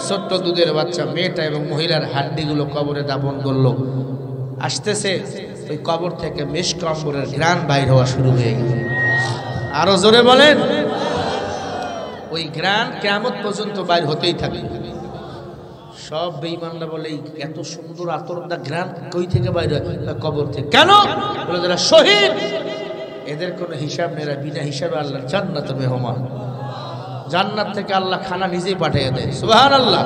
ছোট্ট দুধের বাচ্চা মেয়েটা এবং মহিলার হাড্ডিগুলো কবরে দাফন করলো। আসতেছে ওই কবর থেকে মিশক আম্বরের ঘ্রাণ বাইর হওয়া শুরু হয়ে গেছে। আরো জোরে বলেন। ওই ঘ্রাণ কিয়ামত পর্যন্ত বাইর হতেই থাকে। সব বেঈমানরা বলে এত সুন্দর আতরদা ঘ্রাণ কই থেকে বাইর হয়? কবর থেকে। কেন? বলে যারা শহীদ, এদের কোনো হিসাব নেই, বিনা হিসাবে আল্লাহর জান্নাতের মেহমান। জান্নাত থেকে আল্লাহ খানা নিজেই পাঠিয়ে দেয়। সুবহানাল্লাহ।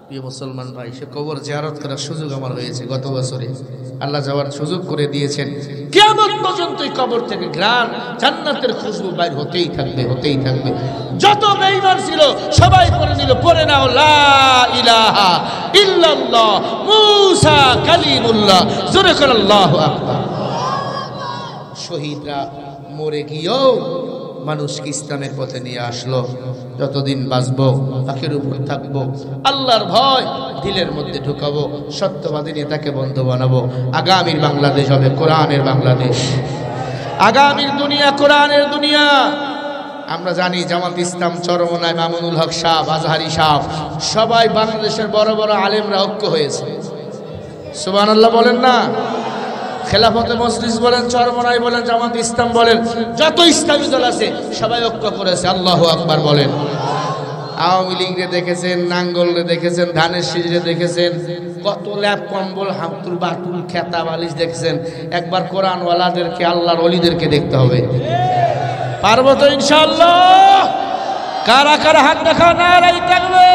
প্রিয় মুসলমান ভাই, সে কবর জিয়ারত করার সুযোগ আমার হয়েছে গত বছরে, আল্লাহ যাওয়ার সুযোগ করে দিয়েছেন। কিয়ামত পর্যন্ত এই কবর থেকে ঘ্রাণ জান্নাতের খুশবু বাইর হতেই থাকবে, হতেই থাকবে। যত বেঈমান ছিল সবাই পড়ে নিল, পড়ে নাও লা ইলাহা ইল্লাল্লাহ মুসা কালিমুল্লাহ, জোরে করে আল্লাহু আকবার। শহীদরা মরে গিয়েও মানুষকে ইসলামের পথে নিয়ে আসলো। যতদিন বাঁচবো তাকের উপর থাকবো, আল্লাহর ভয় দিলের মধ্যে ঢুকাবো, সত্যবাদী নেতাকে বন্ধু বানাবো। আগামীর বাংলাদেশ হবে কোরআনের বাংলাদেশ, আগামীর দুনিয়া কোরআনের দুনিয়া। আমরা জানি জামাত ইসলাম চরমনায় মামুনুল হক সাহ, আজহারি সাহ, সবাই বাংলাদেশের বড় বড় আলেমরা ঐক্য হয়েছে। সুবহানাল্লাহ বলেন না? খেলাফতে মজলিস বলেন, চরমনাই বলেন, জামাত ইসলাম বলেন, যত ইসলামী দল আছে সবাই ঐক্য করেছে। আল্লাহু আকবার বলেন। আওয়ামী লীগরে দেখেছেন, নাঙ্গলরে দেখেছেন, ধানের শীষরে দেখেছেন, কত ল্যাপ কম্বল হাতুল বাতুল খেতা বালিশ দেখেছেন। একবার কোরআনওয়ালাদেরকে, আল্লাহর ওলিদেরকে দেখতে হবে। পারবো তো ইনশাআল্লাহ? কারা কারা হাত দেখা নারাই থাকবে।